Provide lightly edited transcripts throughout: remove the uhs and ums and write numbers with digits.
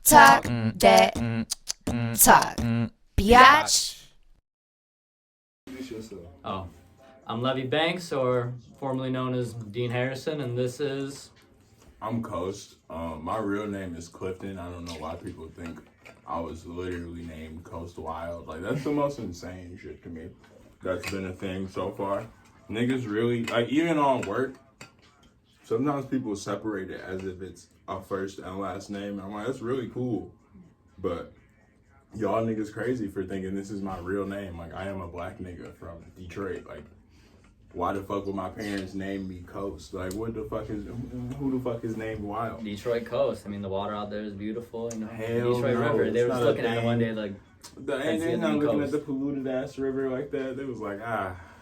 Talk that talk, biatch. Oh, I'm Levee Banks, or formerly known as Dean Harrison, and this is... I'm Coast. My real name is Clifton. I don't know why people think I was literally named Coast Wilde. Like, that's the most insane shit to me that's been a thing so far. Niggas really, like, even on work, sometimes people separate it as if it's a first and last name. And I'm like, that's really cool. But y'all niggas crazy for thinking this is my real name. Like, I am a black nigga from Detroit. Like, why the fuck would my parents name me Coast? Like, what the fuck is, who the fuck is named Wild? Detroit Coast. I mean, the water out there is beautiful. You know, Hell Detroit no, River. They were it's just not looking a at it thing. one day like, They're not looking at the polluted ass river like that. They was like,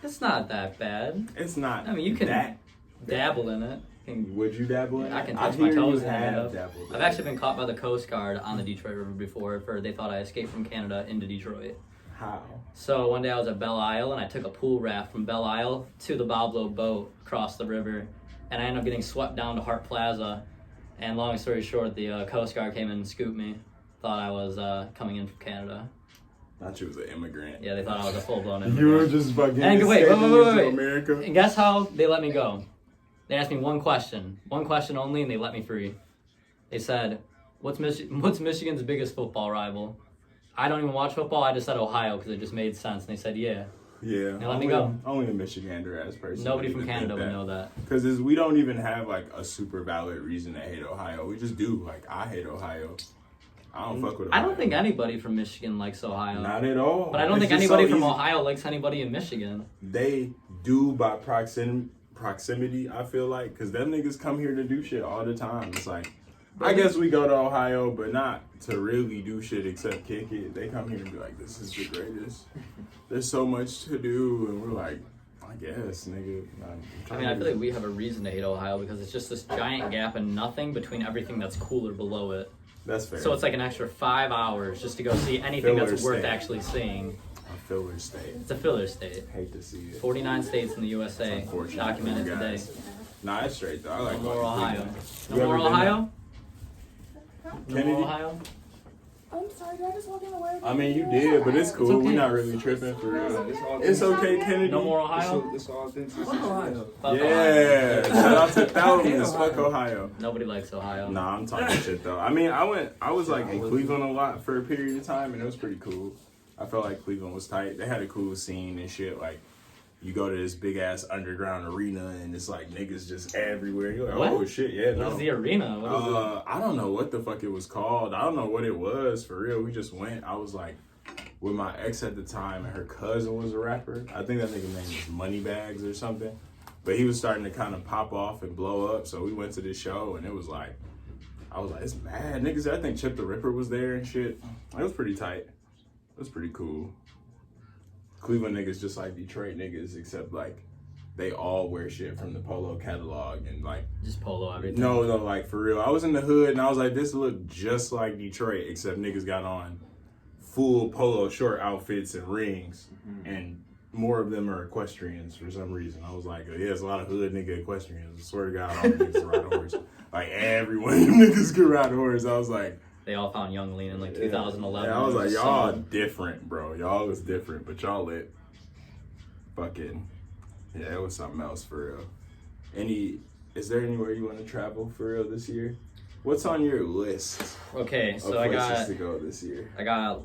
it's not that bad. it's not. I mean, you can that. dabble in it. Would you dabble in it? I can I touch my hear toes you in it. have dabbled in I've it. actually been caught by the Coast Guard on the Detroit River before. They thought I escaped from Canada into Detroit. How? So one day I was at Belle Isle and I took a pool raft from Belle Isle to the Boblo boat across the river, and I ended up getting swept down to Hart Plaza. And long story short, the Coast Guard came in and scooped me. Thought I was coming in from Canada. Thought you was an immigrant. Yeah, they thought I was a full-blown You immigrant. were just fucking And wait, escaping wait. into America. And guess how they let me go? They asked me one question only, and they let me free. They said, what's Michigan's biggest football rival? I don't even watch football. I just said Ohio because it just made sense. And they said, yeah. Yeah. They let me go. Only a Michigander ass person. Nobody from Canada would know that. Because we don't even have like a super valid reason to hate Ohio. We just do. Like, I hate Ohio. I don't fuck with Ohio. I don't think anybody from Michigan likes Ohio. Not at all. But I don't It's think just anybody so from easy. Ohio likes anybody in Michigan. They do by proximity, I feel like, because them niggas come here to do shit all the time. It's like, I guess we go to Ohio, but not to really do shit except kick it. They come here and be like, this is the greatest. There's so much to do, and we're like, I guess, nigga. I mean, I feel like we have a reason to hate Ohio because it's just this giant gap and nothing between everything that's cooler below it. That's fair. So it's like an extra 5 hours just to go see anything Filler that's worth state. actually seeing. A filler state. It's a filler state. Hate to see it. 49 states in the USA It's unfortunate documented for you today. guys. Nah, it's straight though. I like No more going to Ohio. Cleveland. No You more ever been Ohio? No Kennedy? more Ohio? I'm sorry, did I just walk in the way? I mean, you did, but it's cool. It's okay. We're not really tripping for real. It's okay, Kennedy. No more Ohio? This all authenticity. Fuck Ohio. Yeah. Shout out to Thalamus. Fuck Ohio. Nobody likes Ohio. Nah, I'm talking shit though. I mean, I was like in Cleveland a lot for a period of time, and it was pretty cool. I felt like Cleveland was tight. They had a cool scene and shit. Like, you go to this big ass underground arena, and it's like niggas just everywhere. You're like, What? oh shit, yeah, What no. is the arena? What is it? I don't know what the fuck it was called. I don't know what it was for real. We just went. I was like with my ex at the time, and her cousin was a rapper. I think that nigga name was Moneybags or something. But he was starting to kind of pop off and blow up. So we went to this show, and it was like, I was like, it's mad niggas. I think Chip the Ripper was there and shit. It was pretty tight. It was pretty cool. Cleveland niggas just like Detroit niggas, except like they all wear shit from the Polo catalog and like. Just polo everything. No, like for real. I was in the hood and I was like, this looked just like Detroit, except niggas got on full polo short outfits and rings, and more of them are equestrians for some reason. I was like, yeah, there's a lot of hood nigga equestrians. I swear to God, all the niggas ride a horse. Like everyone niggas could ride a horse. I was like, They all found Young Lean in like 2011. yeah, I was It like, y'all so- different, bro. Y'all was different, but y'all lit. Fucking, yeah, it was something else for real. Is there anywhere you want to travel for real this year? What's on your list Okay, of so I places got to go this year?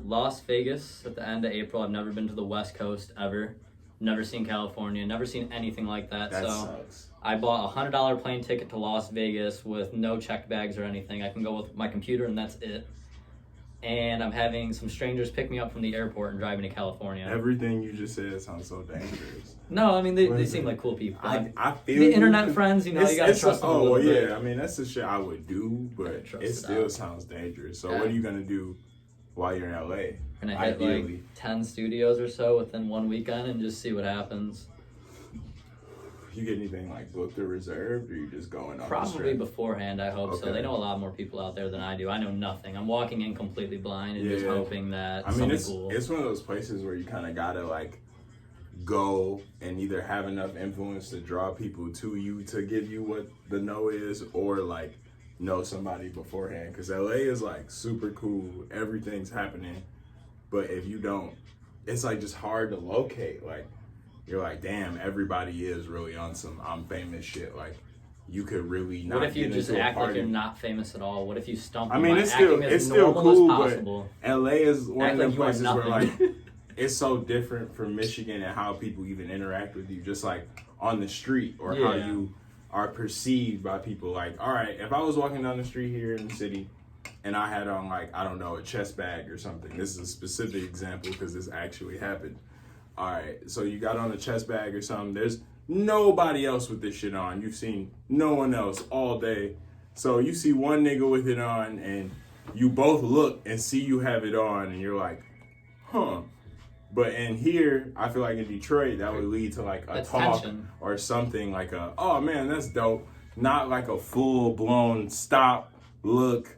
Las Vegas at the end of April. I've never been to the West Coast ever. Never seen California. Never seen anything like that. That so sucks. I bought a $100 plane ticket to Las Vegas with no checked bags or anything. I can go with my computer and that's it. And I'm having some strangers pick me up from the airport and drive me to California. Everything you just said sounds so dangerous. No, I mean they What is seem it? like cool people. I feel the you. internet friends, you know, you gotta trust them a little bit. Yeah, I mean that's the shit I would do, but trust it it still out. sounds dangerous. So Yeah. what are you gonna do while you're in LA? Gonna hit Ideally. like 10 studios or so within one weekend and just see what happens. You get anything like booked or reserved, or you just going on? Probably beforehand, I hope so. Okay. They know a lot more people out there than I do. I know nothing. I'm walking in completely blind and just Yeah. hoping that I mean, something cool. it's one of those places where you kind of gotta like go and either have enough influence to draw people to you to give you what the no is, or like know somebody beforehand. Because LA is like super cool, everything's happening, but if you don't, it's like just hard to locate. Like you're like, damn, everybody is really on some I'm famous shit. Like you could really not. What if you get just into a act like party. you're not famous at all? What if you stump? I mean, by it's still acting as cool, normal as but possible? LA is one Act of them like you are places where like nothing. it's so different from Michigan and how people even interact with you, just like on the street, or how Yeah. you are perceived by people. Like, all right, if I was walking down the street here in the city and I had on like, I don't know, a chest bag or something. This is a specific example because this actually happened. All right, so you got on a chest bag or something. There's nobody else with this shit on. You've seen no one else all day. So you see one nigga with it on and you both look and see you have it on and you're like, huh. But in here, I feel like in Detroit, that would lead to like a That's talk tension. or something like a, oh man, that's dope. Not like a full blown stop, look,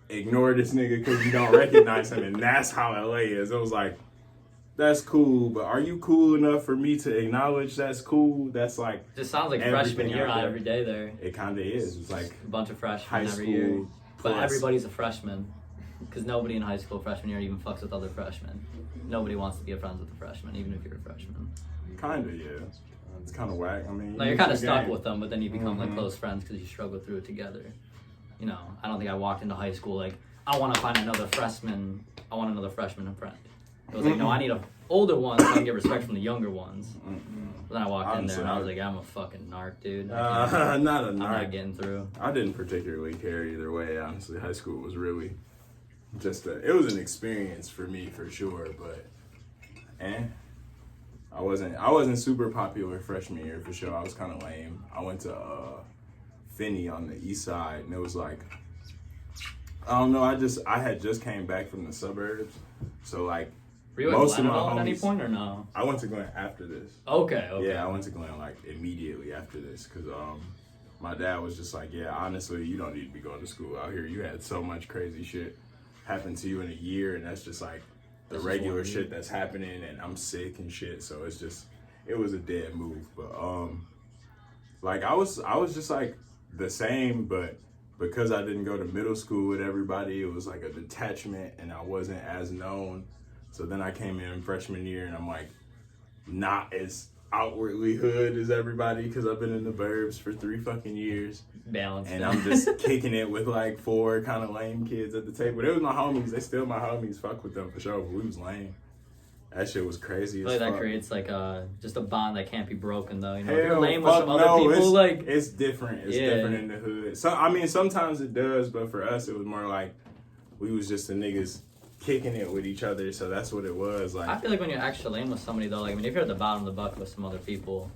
ignore this nigga because you don't recognize him. And that's how LA is. It was like, that's cool, but are you cool enough for me to acknowledge that's cool? That's like, Just sounds like everything freshman year out on there. every day there. it kind of is. It's like A bunch of freshmen high every year. school. But plus- everybody's a freshman. Because nobody in high school freshman year even fucks with other freshmen. Nobody wants to be friends with a freshman, even if you're a freshman. Kind of, yeah. It's kind of whack. I mean, Like, you're it's kind a of stuck game. with them, but then you become like Mhm. close friends because you struggle through it together. You know, I don't think I walked into high school like, I want to find another freshman. I want another freshman and friend. It was like, no, I need a older one so I can get respect from the younger ones. But then I walked in there and I was like, I'm a fucking narc, dude. I can't- Not a I'm not narc. getting through. I didn't particularly care either way. Honestly, high school was really just it was an experience for me for sure. But I wasn't super popular freshman year for sure. I was kind of lame. I went to Finney on the east side, and it was like, I don't know. I had just came back from the suburbs, so like Were you most at of Glen my at all at any homies- point or no? I went to Glen after this. Okay. Yeah, I went to Glen like immediately after this because my dad was just like, yeah, honestly, you don't need to be going to school out here. You had so much crazy shit happen to you in a year, and that's just like the That's just regular one shit that's happening, and I'm sick and shit. So it was a dead move. But like I was just like the same, but because I didn't go to middle school with everybody, it was like a detachment, and I wasn't as known. So then I came in freshman year, and I'm like not as outwardly hood as everybody because I've been in the burbs for 3 fucking years, Balanced. and I'm just kicking it with like 4 kind of lame kids at the table. They was my homies. They still my homies. Fuck with them for sure. But we was lame. That shit was crazy. I As feel like that fuck. creates like just a bond that can't be broken though. You know, if Hell, you're lame with fuck some other no, people, it's, like it's different. It's Yeah. different in the hood. So I mean, sometimes it does, but for us, it was more like we was just the niggas kicking it with each other. So that's what it was like. I feel like when you're extra lame with somebody though, like I mean, if you're at the bottom of the bucket with some other people,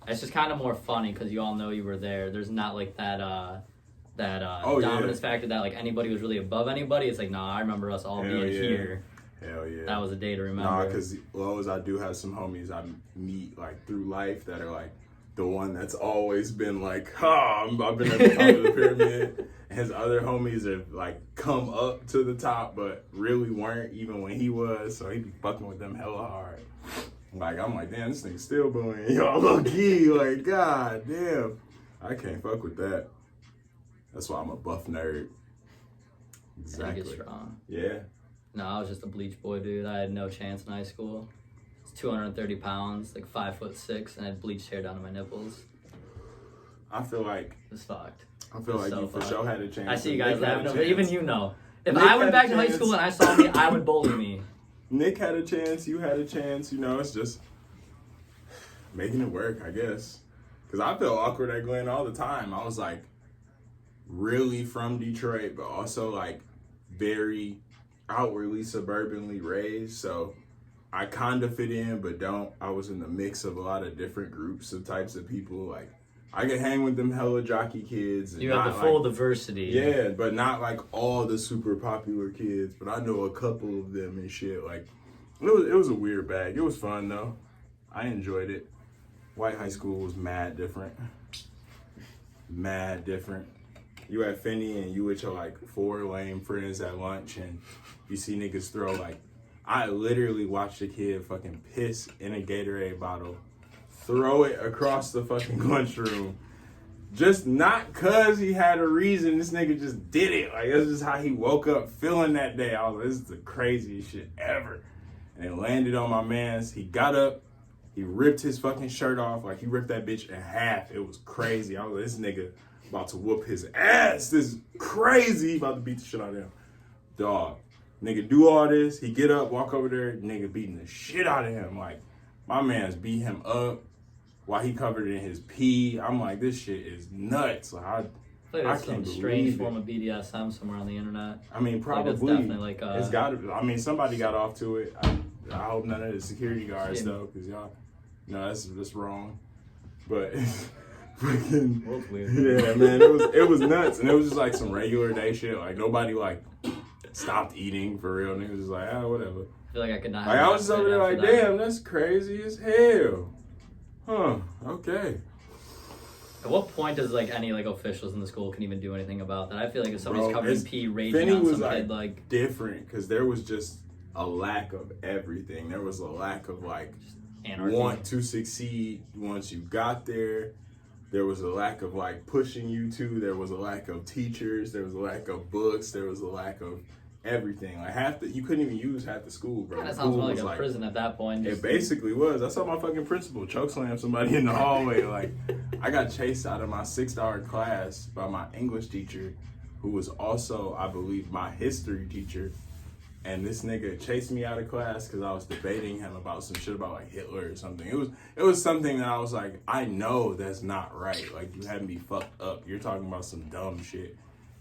it's just kind of more funny because you all know you were there. There's not like that Oh, dominance yeah. factor that like anybody was really above anybody. It's like, nah, I remember us all Hell being yeah. here. Hell yeah. That was a day to remember. Nah, because Lowe's, I do have some homies I meet like through life that are like the one that's always been like, I've been at the top of the pyramid. And his other homies have like come up to the top, but really weren't even when he was. So he be fucking with them hella hard. Like I'm like, damn, this thing's still booing. Yo, low key, like, god damn, I can't fuck with that. That's why I'm a buff nerd. And Exactly. you get strong. Yeah. No, I was just a bleach boy, dude. I had no chance in high school. I was 230 pounds, like 5'6", and I had bleached hair down to my nipples. I feel like It was fucked. you for fucked. sure had a chance. I see you Nick guys had a laughing, but chance. even you know. If Nick I had went a back to high chance. school and I saw me, I would bully me. Nick had a chance, you had a chance, you know, it's just making it work, I guess. Because I feel awkward at Glen all the time. I was like really from Detroit, but also like very outwardly suburbanly raised. So I kind of fit in, but don't. I was in the mix of a lot of different groups of types of people. Like I could hang with them hella jockey kids. And You have the not, full like, diversity. yeah, but not like all the super popular kids. But I know a couple of them and shit. Like it was a weird bag. It was fun though. I enjoyed it. White high school was mad different. Mad different. You at Finney and you with your like 4 lame friends at lunch and you see niggas throw like I literally watched a kid fucking piss in a Gatorade bottle, throw it across the fucking lunchroom. Just not cause he had a reason. This nigga just did it. Like, that's just how he woke up feeling that day. I was like, this is the craziest shit ever. And it landed on my man's. He got up. He ripped his fucking shirt off. Like, he ripped that bitch in half. It was crazy. I was like, this nigga about to whoop his ass. This is crazy. He about to beat the shit out of him. Dog. Nigga do all this. He get up, walk over there. Nigga beating the shit out of him. Like, my man's beat him up while he covered in his pee. I'm like, this shit is nuts. Like, I There's can't some strange believe form it. of BDSM somewhere on the internet. I mean, probably. Like, it's definitely like, it's got to. I mean, somebody got off to it. I hope none of the security guards Yeah. though, because y'all, no, that's wrong. But freaking, World's weird. yeah, man, it was nuts, and it was just like some regular day shit. Like nobody like stopped eating for real. Niggas was like, whatever. I feel like I could not. Like I was just over there like, damn, that's crazy as hell. Huh? Okay. At what point does like any like officials in the school can even do anything about that? I feel like if somebody's Bro, covered in it's- pee, raging Finney on was some kid, like different because there was just a lack of everything. There was a lack of like anarchy. want to succeed once you got there. There was a lack of like pushing you to. There was a lack of teachers. There was a lack of books. There was a lack of everything. Like you couldn't even use half the school, bro. That The sounds school more was, like a prison at that point. It Just, basically was. I saw my fucking principal chokeslam somebody in the hallway. Like, I got chased out of my 6-hour class by my English teacher, who was also, I believe, my history teacher. And this nigga chased me out of class because I was debating him about some shit about like Hitler or something. It was something that I was like, I know that's not right. Like, you had me fucked up. You're talking about some dumb shit.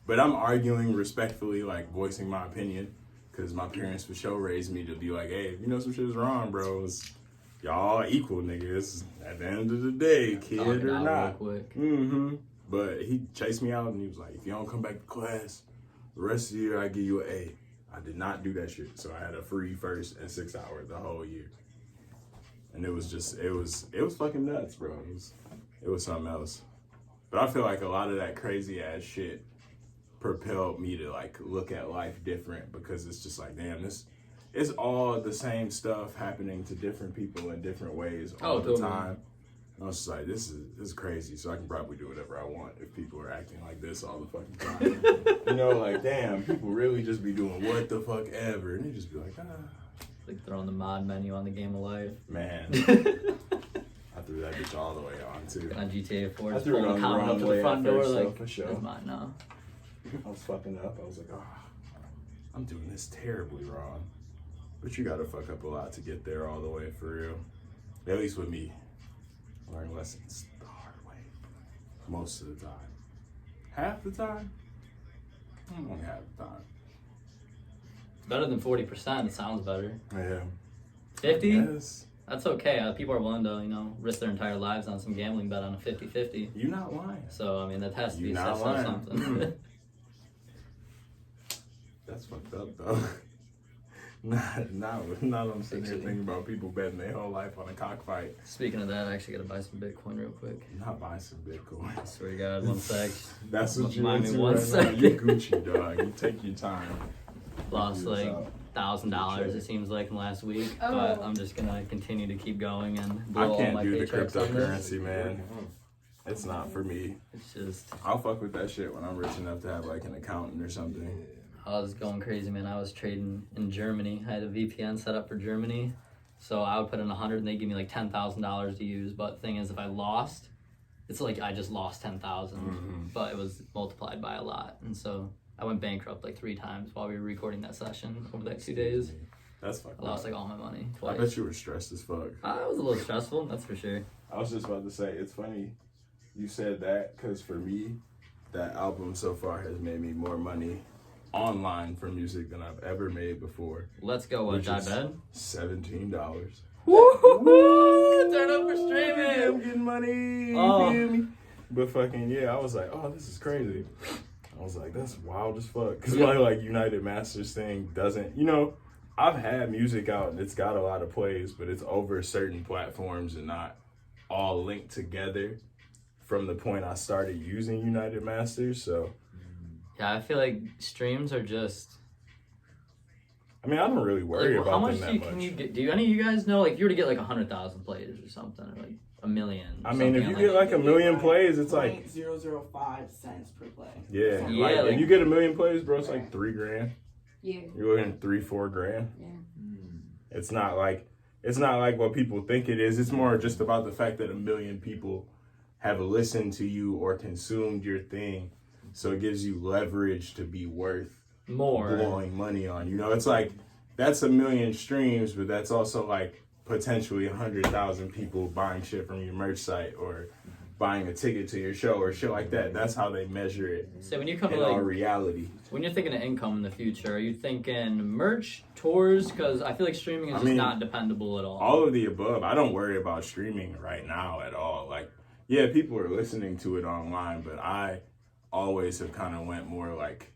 But I'm arguing respectfully, like voicing my opinion. Because my parents for sure raised me to be like, hey, if you know some shit is wrong, bro, y'all equal, niggas. At the end of the day, kid knock it or out not. real quick. Mm-hmm. But he chased me out and he was like, if you don't come back to class, the rest of the year I give you an A. I did not do that shit. So I had a free first and 6 hours the whole year. And it was fucking nuts, bro. It was something else. But I feel like a lot of that crazy ass shit propelled me to like look at life different because it's just like, damn, it's all the same stuff happening to different people in different ways all the time. And I was just like, this is crazy. So I can probably do whatever I want if people are acting like this all the fucking time. You know, like, damn, people really just be doing what the fuck ever. And they just be like, Like throwing the mod menu on the game of life. Man. I threw that bitch all the way on too. On GTA 4, I just threw it pulling on the the comment up wrong to way the front at door, first, though, like, for sure. that's mine now. I was fucking up. I was like, I'm doing this terribly wrong. But you gotta fuck up a lot to get there all the way, for real. At least with me. Learn lessons the hard way. Most of the time. Half the time? Only half the time. Better than 40%, it sounds better. Yeah. 50? Yes. That's okay. People are willing to, risk their entire lives on some gambling bet on a 50-50. You not lying. So, I mean, that has to You be not says lying. something. That's fucked up, though. not I'm sitting here thinking about people betting their whole life on a cockfight. Speaking of that, I actually got to buy some Bitcoin real quick. Not buy some Bitcoin. I swear to God, one sec. That's what you Mind into me one right now. second. You Gucci, dog. You take your time. Lost like Yourself. $1,000 it seems like in last week, Oh. but I'm just gonna continue to keep going and I blow all can't my do the paychecks on this. cryptocurrency, man. It's not for me. It's just I'll fuck with that shit when I'm rich enough to have like an accountant or something. I was going crazy, man. I was trading in Germany. I had a VPN set up for Germany, so I would put in 100 and they give me like $10,000 to use. But the thing is, if I lost, it's like I just lost 10,000, but it was multiplied by a lot, and so I went bankrupt like 3 times while we were recording that session over that 2 days. That's fucked I lost up. like all my money I twice. bet you were stressed as fuck. It was a little stressful, that's for sure. I was just about to say, it's funny you said that because for me, that album so far has made me more money online for music than I've ever made before. Let's go, Which Die is Bed. $17. Woo! Turn up for streaming. I'm getting money. You Oh. feel me? But fucking yeah, I was like, oh, this is crazy. I was like, that's wild as fuck. Because my like United Masters thing doesn't, I've had music out and it's got a lot of plays, but it's over certain platforms and not all linked together from the point I started using United Masters. So Yeah, I feel like streams are just I mean, I don't really worry Like, about how much them do that can much. you get? Do any of you guys know? Like, if you were to get like 100,000 plays or something, or like a million. I mean, if something you get like a million plays, it's like 0.005 cents per play. yeah, Something like, like- if you get a million plays, bro, it's like $3,000. Yeah. You're looking at $3-4 grand. Yeah. It's not like what people think it is. It's more just about the fact that a million people have listened to you or consumed your thing, so it gives you leverage to be worth more. blowing money on. You know, it's like that's a million streams, but that's also like potentially 100,000 people buying shit from your merch site or buying a ticket to your show or shit like that. That's how they measure it So when you come to in all like, reality. when you're thinking of income in the future, are you thinking merch, tours? Because I feel like streaming is just not dependable at all. All of the above. I don't worry about streaming right now at all. Like, yeah, people are listening to it online, but I always have kind of went more like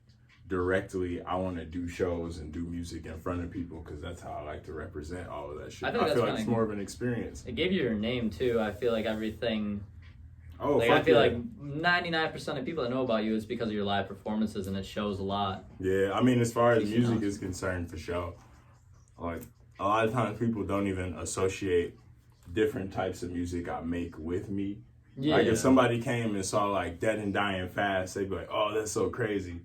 directly. I want to do shows and do music in front of people because that's how I like to represent all of that shit. I I think feel that's like it's kinda- more of an experience. It gave you your name too. I feel like everything. Oh, Like fuck I feel yeah. like 99% of people that know about you is because of your live performances, and it shows a lot. Yeah, I mean, as far as Decent music amount. is concerned, for sure. Like, a lot of times people don't even associate different types of music I make with me. Yeah. Like, if somebody came and saw, like, Dead and Dying Fast, they'd be like, oh, that's so crazy.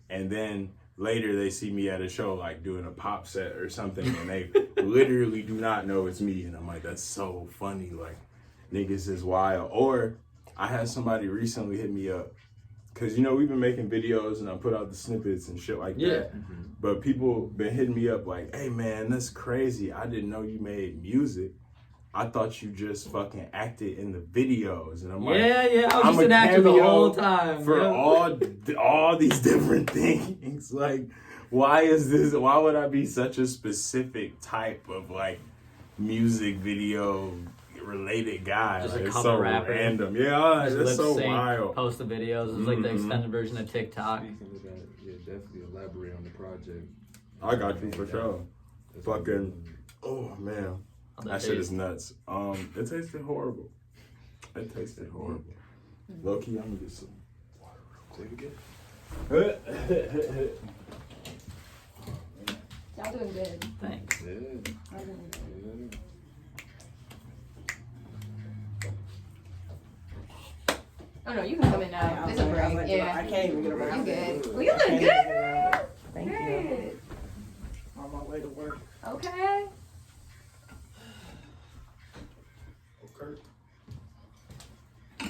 And then later they see me at a show, like, doing a pop set or something, and they literally do not know it's me. And I'm like, that's so funny. Like, niggas is wild. Or I had somebody recently hit me up. Because, you know, we've been making videos and I put out the snippets and shit like that. But people been hitting me up like, hey, man, that's crazy. I didn't know you made music. I thought you just fucking acted in the videos. And I'm like, Yeah, I was I'm just a an actor the cameo whole time. for yeah. all these different things. Like, why would I be such a specific type of, like, music video related guy? Just a Like, it's cover so rapper. random. Yeah, Just that's so lip sync, wild. post the videos. It's like the Mhm. extended version of TikTok. Speaking of that, yeah, definitely elaborate on the project. I got you for sure. That's Fucking, oh man, How'd that shit taste? is nuts. It tasted horrible. It tasted horrible. Low key, I'm gonna get some water real quick. Y'all doing good. Thanks. Yeah, Y'all doing good. yeah. Oh no, you can come in now. It's a break. I Yeah. can't even get You around. good. Well, you look good. Thank you. Good. On my way to work. Okay.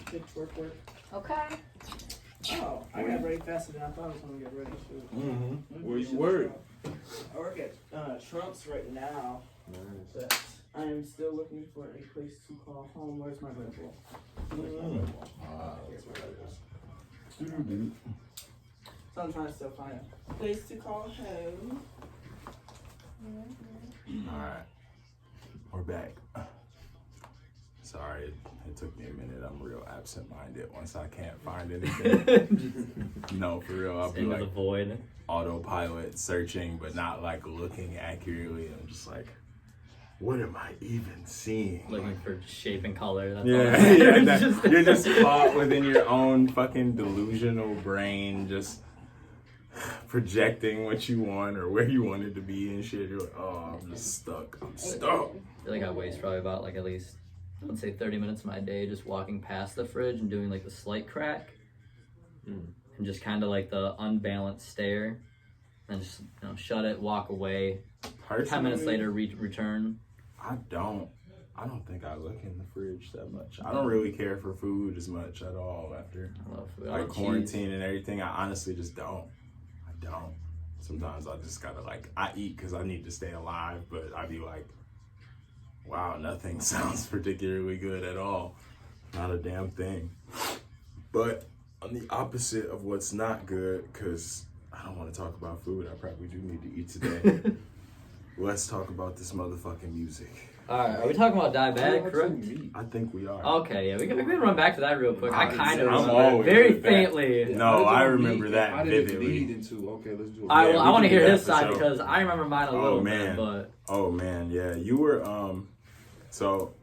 Good work. Okay. Oh, I got ready faster than I thought I was gonna get ready. Shoot. Mm-hmm. Where you work? I work at Trump's right now. Nice. But I am still looking for a place to call home. Where's my Red Bull? So I'm trying to still find a place to call home. Alright. We're back. Sorry, it took me a minute. I'm real absent-minded once I can't find anything. No, for real. I'll be Into the like void. autopilot searching, but not like looking accurately. I'm just like, what am I even seeing? Looking for shape and color. That's all. Yeah, you're just caught within your own fucking delusional brain, just projecting what you want or where you want it to be and shit. You're like, oh, I'm just stuck. I'm stuck. I feel like I waste probably about like at least, let's say 30 minutes of my day just walking past the fridge and doing like the slight crack. And just kind of like the unbalanced stare. And just, you know, shut it, walk away. 10 minutes later, return. I don't think I look in the fridge that much. I don't really care for food as much at all after I love food. I like love quarantine cheese. and everything. I honestly just don't. I don't. Sometimes I just gotta like, I eat because I need to stay alive, but I be like, wow, nothing sounds particularly good at all. Not a damn thing. But on the opposite of what's not good, because I don't want to talk about food. I probably do need to eat today. Let's talk about this motherfucking music. Alright, are we talking about Die Bad, correct? I think we are. Okay, yeah, we can run back to that real quick. I kind of I'm remember always very with that. faintly. No, I remember that I didn't vividly. lead into, okay, let's do it. I Yeah, we want can to do hear that his for side sure. because I remember mine a little man. bit, but Oh man, yeah. You were so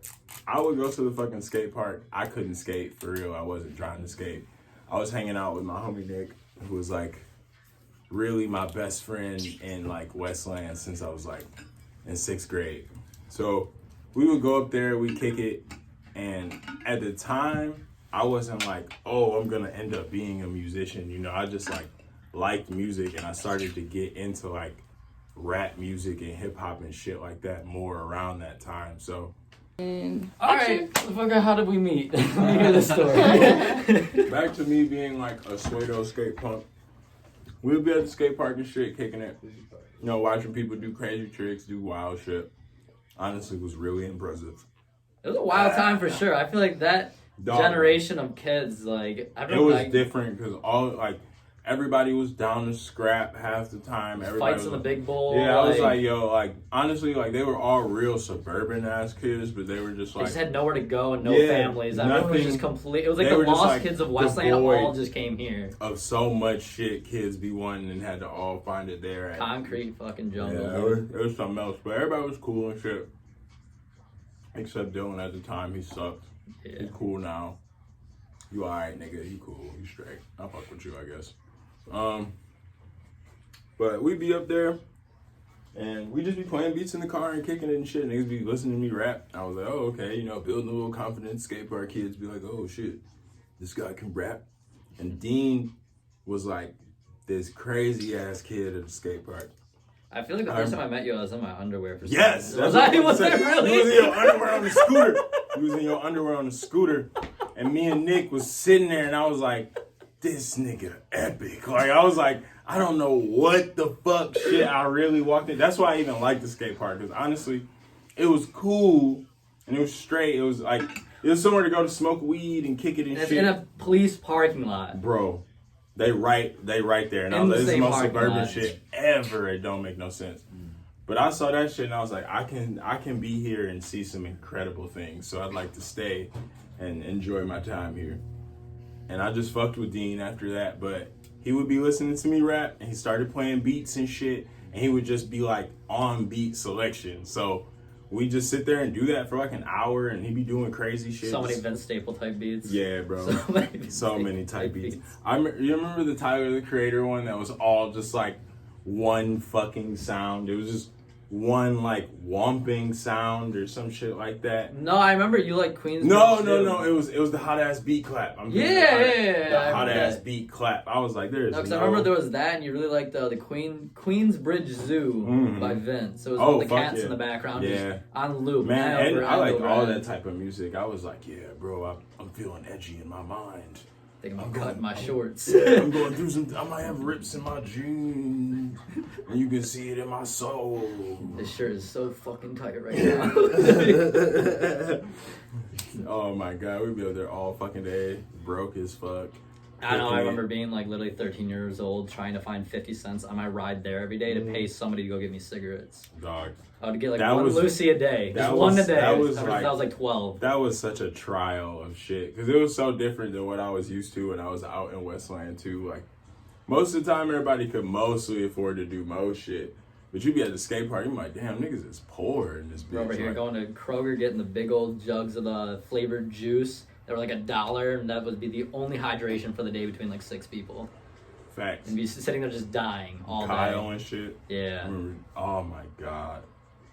I would go to the fucking skate park. I couldn't skate for real. I wasn't trying to skate. I was hanging out with my homie Nick, who was like really my best friend in like Westland since I was like in 6th grade. So we would go up there, we kick it, and at the time I wasn't like, oh, I'm gonna end up being a musician. You know, I just like liked music, and I started to get into like rap music and hip hop and shit like that more around that time. So Alright, motherfucker, how did we meet? Let me hear the story. back to me being like a Suedo skate punk. We would be at the skate park and shit, kicking it. You know, watching people do crazy tricks, do wild shit. Honestly, it was really impressive. It was a wild time for sure. I feel like that generation of kids, like, I It remember was like, different because all like everybody was down to scrap half the time. Everybody fights in the big bowl. Yeah, I was like, yo, like honestly, like they were all real suburban ass kids, but they were just they like just had nowhere to go and no Yeah, families. Everyone was just nothing. complete. It was like They the were just, lost like, kids of Westland devoid all just came here. of so much shit kids be wanting and had to all find it there. At, Concrete fucking jungle. yeah, it was something else, but everybody was cool and shit. Except Dylan at the time, he sucked. Yeah. He's cool now. You alright, nigga? You cool? You straight? I'll fuck with you, I guess. But we'd be up there, and we just be playing beats in the car and kicking it and shit. Niggas be listening to me rap. I was like, oh, okay, you know, building a little confidence. Skate park kids be like, oh shit, this guy can rap. And Dean was like this crazy ass kid at the skate park. I feel like the first time I met you, I was in my underwear for some Yes, reason. that's Was I? what Was I'm it saying. really? You was in your underwear on the scooter. You was in your underwear on the scooter, and me and Nick was sitting there, and I was like, this nigga epic. Like, I was like, I don't know what the fuck shit I really walked in. That's why I even liked the skate park, because honestly, it was cool, and it was straight. It was like, it was somewhere to go to smoke weed and kick it and It's shit. in a police parking lot. Bro, they right there. And I In was the like, this is the same most parking suburban lot. shit ever. It don't make no sense. But I saw that shit and I was like, I can be here and see some incredible things. So I'd like to stay and enjoy my time here. And I just fucked with Dean after that. But he would be listening to me rap, and he started playing beats and shit, and he would just be like on beat selection. So we just sit there and do that for like an hour, and he'd be doing crazy shit. So many Vince Staple type beats. Yeah, bro. So many type beats. beats. You remember the Tyler the Creator one that was all just like one fucking sound? It was just one like whomping sound or some shit like that. No, I remember you like Queens. No. It was the hot ass beat clap. Yeah. The I hot remember ass that. beat clap. I was like, there's No, because I remember there was that, and you really liked the Queensbridge Zoo by Vince. So it was with the fuck cats yeah. in the background, Yeah. just on loop. Man, and I like all that. that type of music. I was like, yeah, bro, I'm feeling edgy in my mind. I think I'm cutting my shorts. Yeah, I'm going through some. I might have rips in my jeans, and you can see it in my soul. This shirt is so fucking tight right now. Oh my god, we'd be up there all fucking day, broke as fuck. I know, I remember being like literally 13 years old, trying to find 50 cents on my ride there every day to pay somebody to go get me cigarettes. Dog. I would get like That one was- Lucy a day. that Just one was- a day. that was I like- was like 12. That was such a trial of shit, because it was so different than what I was used to when I was out in Westland too. Like, most of the time, everybody could mostly afford to do most shit. But you be at the skate park, you be like, damn, niggas is poor in this bitch. We're over here Like, going to Kroger, getting the big old jugs of the flavored juice. They were like $1, and that would be the only hydration for the day between like 6 people. facts. And be sitting there just dying all Kyle day. and shit. Yeah, Oh my god.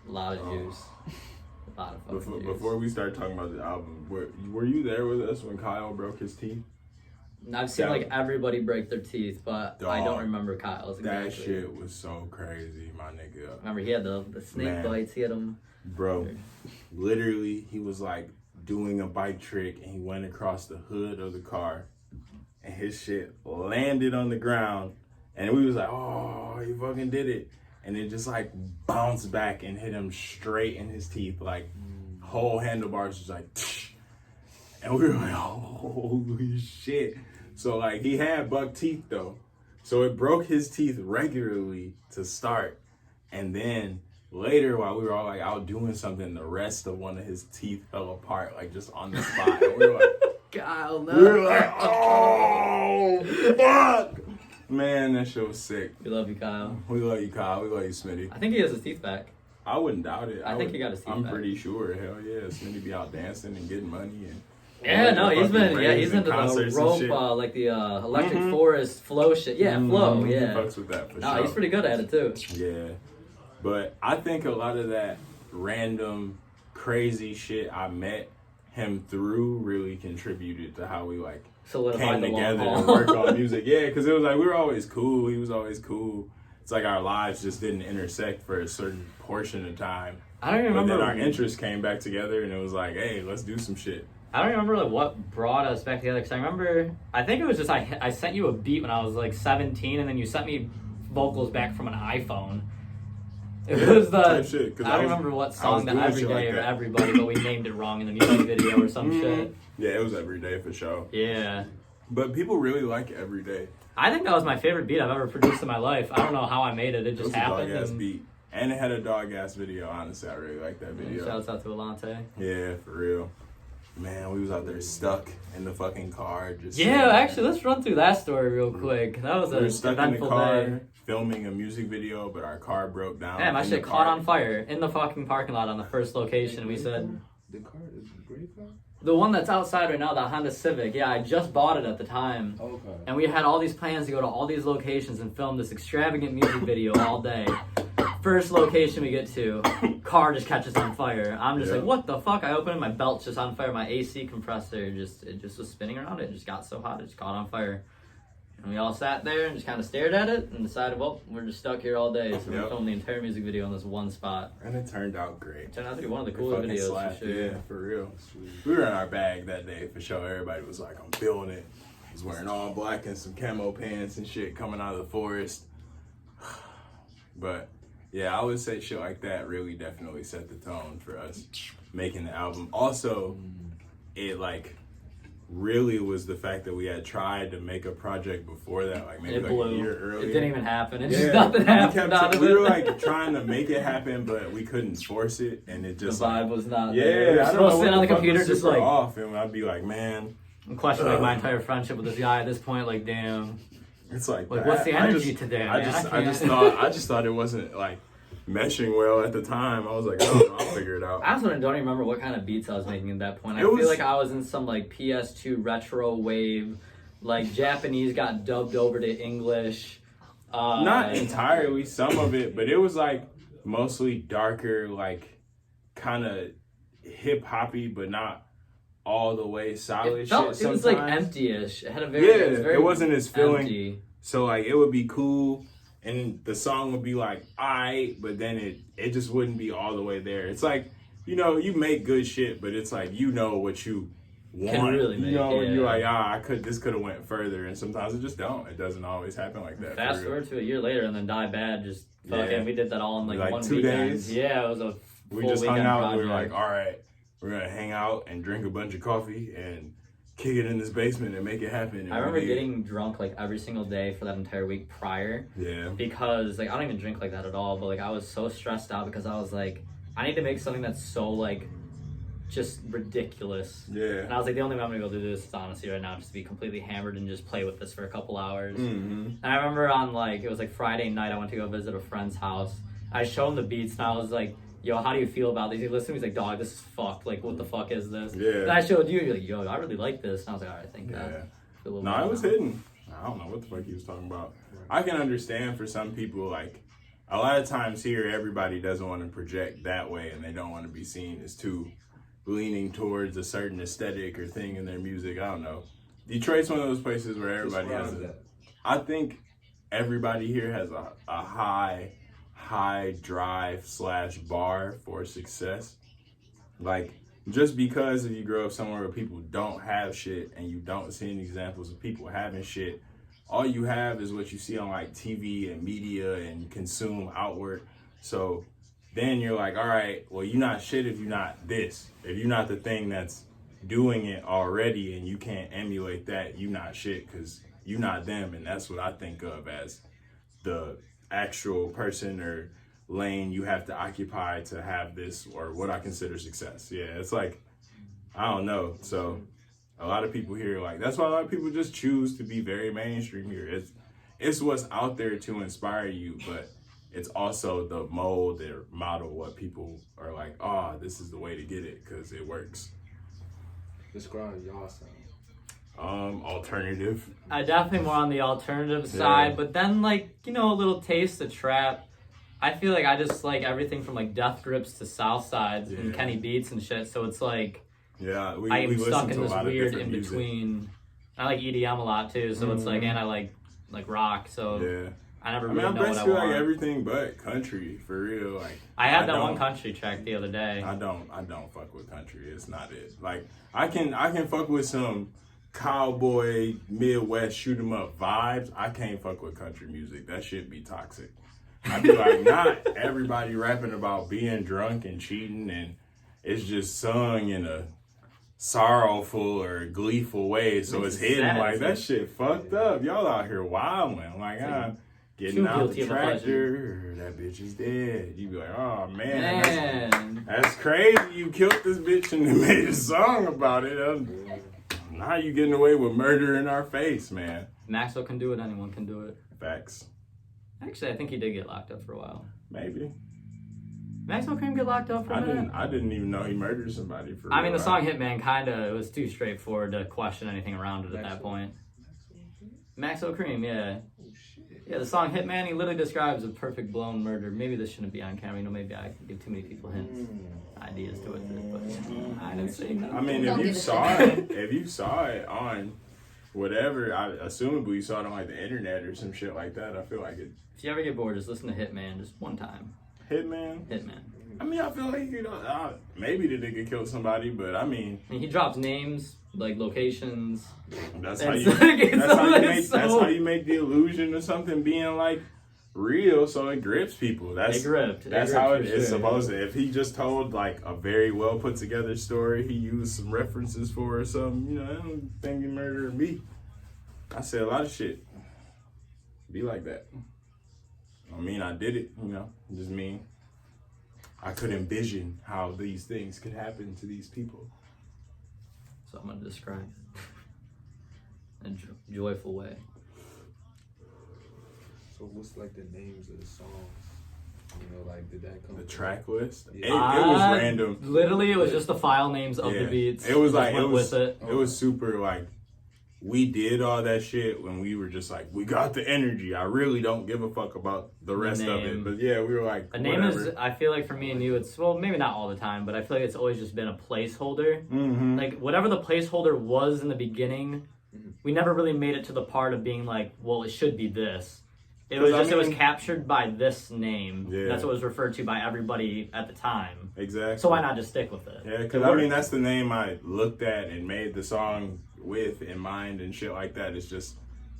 a lot of juice. A lot of fucking juice. Before we start talking about the album, were you there with us when Kyle broke his teeth? I've seen that- like everybody break their teeth, but I don't Dog, remember Kyle's exactly. That shit was so crazy, my nigga. Remember, he had the snake Man. bites. He had them. Bro, literally, he was like doing a bike trick, and he went across the hood of the car, and his shit landed on the ground, and we was like, oh, he fucking did it. And it just like bounced back and hit him straight in his teeth, like whole handlebars was like, tsh. And we were like, holy shit. So like he had buck teeth though. So it broke his teeth regularly to start. And then later, while we were all like out doing something, the rest of one of his teeth fell apart, like just on the spot. And we were like, Kyle, no. we were like, oh, fuck. Man, that shit was sick. We love you, Kyle. We love you, Kyle. We love you, Smitty. I think he has his teeth back. I wouldn't doubt it. I think he got his teeth I'm back. pretty sure. Hell yeah. Smitty be out dancing and getting money and Yeah, no, he's been he's and into the concerts and rope, shit. like the electric forest flow shit. Yeah, flow. He Yeah. fucks with that for No, sure. he's pretty good at it too. Yeah, but I think a lot of that random, crazy shit I met him through really contributed to how we like Solidified came the long together haul. and work on music. Yeah, because it was like we were always cool. He was always cool. It's like our lives just didn't intersect for a certain portion of time. I don't even But remember. then our interests came back together, and it was like, hey, let's do some shit. I don't remember like what brought us back together because I think it was just I sent you a beat when I was like 17, and then you sent me vocals back from an iPhone. It was the type shit, 'cause I don't remember what song that doing Every shit Day like or that. Everybody, but we named it wrong in the music video or some shit. Yeah, it was every day for sure. Yeah, But people really like every day. I think that was my favorite beat I've ever produced in my life. I don't know how I made it; it It just was a happened. dog ass and beat. And it had a dog ass video, honestly. I really like that video. Shouts out to Alante. Yeah, for real. Man, we was out there stuck in the fucking car. Just Yeah, actually, let's run through that story real quick. That was we a were stuck in the eventful car day. filming a music video, but our car broke down. Yeah, my in shit the caught car. on fire in the fucking parking lot on the first location. We said The car is a gray car? the one that's outside right now, the Honda Civic. Yeah, I just bought it at the time, Okay. and we had all these plans to go to all these locations and film this extravagant music video all day. First location we get to, car just catches on fire. I'm just Yeah. like, what the fuck? I open it, my belt's just on fire. My AC compressor it just was spinning around. It just got so hot, it just caught on fire. And we all sat there and just kind of stared at it and decided, well, we're just stuck here all day. So we're Yep. filming the entire music video in this one spot. And it turned out great. It turned out to be one of the It coolest fucking videos slapped, for sure. Yeah, for real. We were in our bag that day for sure. Everybody was like, I'm feeling it. I was wearing all black and some camo pants and shit coming out of the forest. But yeah, I would say shit like that really definitely set the tone for us making the album. Also, it like really was the fact that we had tried to make a project before that, like maybe It like blew. a year earlier. It didn't even happen. It Yeah, just nothing we happened out of we it. were like trying to make it happen, but we couldn't force it, and it The just vibe like, was not yeah, there. We were I don't still know sitting what on the fuck computer was just super like, off, and I'd be like, man, I'm questioning like my entire friendship with this guy at this point. Like, damn. it's like Like, that. what's the I energy just- today, I man? just thought it wasn't like meshing well at the time. I was like, I don't know, I'll figure it out. I also don't even remember what kind of beats I was making at that point. I It feel was- like I was in some like PS2 retro wave, like Japanese got dubbed over to English. Not entirely, some of it, but it was like mostly darker, like kind of hip hoppy, but not all the way solid It felt shit. it was like sometimes. empty-ish. It had a very Yeah, it was very it wasn't as feeling. empty. So like it would be cool, and the song would be like alright, but then it just wouldn't be all the way there. It's like, you know, you make good shit, but it's like you know what you want. really you make, know, and you're yeah. like, this could have went further, and sometimes it just don't. It doesn't always happen like that. Fast for real. forward to a year later and then Die Bad just fucking Yeah. we did that all in like, Like one 2 weekend. days? Yeah, it was a We full just hung weekend out and we were project. like, all right, we're gonna hang out and drink a bunch of coffee and kick it in this basement and make it happen. And I remember we did. getting drunk like every single day for that entire week prior Yeah. because like I don't even drink like that at all, but like I was so stressed out because I was like, I need to make something that's so like just ridiculous. And Yeah. I was like, the only way I'm gonna go do this is honestly right now just to be completely hammered and just play with this for a couple hours. Mm-hmm. And I remember on like it was like Friday night I went to go visit a friend's house. I showed him the beats and I was like, yo, how do you feel about these? He listened to me, he's like, dog, this is fucked. Like, what the fuck is this? Yeah. And I showed you, you're like, yo, I really like this. And I was like, all right, thank God. Yeah. Feel a little No, better it was now. hidden. I don't know what the fuck he was talking about. I can understand for some people, like, a lot of times here, everybody doesn't want to project that way and they don't want to be seen as too leaning towards a certain aesthetic or thing in their music. I don't know. Detroit's one of those places where everybody has Describe a, that. I think everybody here has a high drive / bar for success. Like, just because if you grow up somewhere where people don't have shit and you don't see any examples of people having shit, all you have is what you see on like TV and media and consume outward. So then you're like, all right, well, you're not shit if you're not this. If you're not the thing that's doing it already and you can't emulate that, you're not shit because you're not them. And that's what I think of as the actual person or lane you have to occupy to have this, or what I consider success. Yeah, it's like, I don't know. So a lot of people here, like, that's why a lot of people just choose to be very mainstream here. It's what's out there to inspire you, but it's also the mold or model what people are like, oh, this is the way to get it because it works. describe y'all sound? Alternative. I definitely more on the alternative side, but then like, you know, a little taste of trap. I feel like I just like everything from like Death Grips to South Sides and Kenny Beats and shit. So it's like I am stuck in this weird in between. I like EDM a lot too, so it's like, and I like rock. So I never really know what I basically want. like everything but country for real. Like I had that one country track the other day. I don't fuck with country. It's not it. Like I can fuck with some cowboy Midwest shoot 'em up vibes. I can't fuck with country music. That shit be toxic. I be like, not everybody rapping about being drunk and cheating, and it's just sung in a sorrowful or gleeful way, so it's hidden. Like that shit fucked up. Y'all out here wilding. Like I'm getting out the tractor. That bitch is dead. You be like, oh man. That's crazy. You killed this bitch and then made a song about it. Now you getting away with murder in our face, man. Maxwell can do it. Anyone can do it. Facts. Actually, I think he did get locked up for a while. Maybe. Maxwell couldn't get locked up for a minute. I didn't even know he murdered somebody for I mean, the song Hitman it was too straightforward to question anything around it at that point. Maxwell Cream, yeah. Yeah, the song Hitman, he literally describes a perfect blown murder. Maybe this shouldn't be on camera. You know, maybe I give too many people hints, ideas to it. But I didn't say that. I mean, if you saw it on whatever, I assumably you saw it on like the internet or some shit like that. I feel like it. If you ever get bored, just listen to Hitman just one time. Hitman? Hitman. I mean, I feel like, you know, maybe the nigga killed somebody, but I mean... he drops names, like locations. That's how you make the illusion of something being, like, real, so it grips people. That's how it's supposed to. If he just told, like, a very well put together story, he used some references for or something, you know, I don't think he murdered me. I say a lot of shit. Be like that. I mean, I did it, you know, just mean I could envision how these things could happen to these people. So I'm going to describe it in a joyful way. So what's like the names of the songs? You know, like did that come? The track list? Yeah. It was random. Literally, it was just the file names of the beats. It was like, it was super like, we did all that shit when we were just like, we got the energy. I really don't give a fuck about the rest of it. But yeah, we were like, a name is, I feel like for me and you, it's, well, maybe not all the time, but I feel like it's always just been a placeholder. Mm-hmm. Like, whatever the placeholder was in the beginning, we never really made it to the part of being like, well, it should be this. It was just, it was captured by this name. Yeah. That's what was referred to by everybody at the time. Exactly. So why not just stick with it? Yeah, because I mean, that's the name I looked at and made the song with in mind and shit like that. It's just,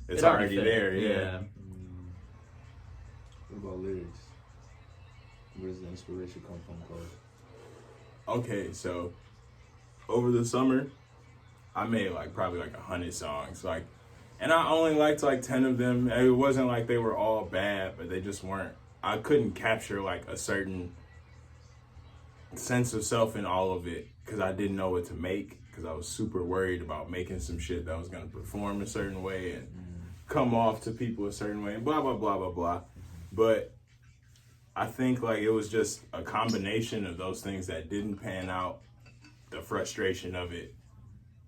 it's already there. Yeah. What about lyrics? Where does the inspiration come from, Cole? Okay, so over the summer, I made like probably like 100 songs. Like, and I only liked like 10 of them. It wasn't like they were all bad, but they just weren't. I couldn't capture like a certain sense of self in all of it because I didn't know what to make. Because I was super worried about making some shit that was going to perform a certain way and come off to people a certain way and blah, blah, blah, blah, blah. But I think like it was just a combination of those things that didn't pan out, the frustration of it,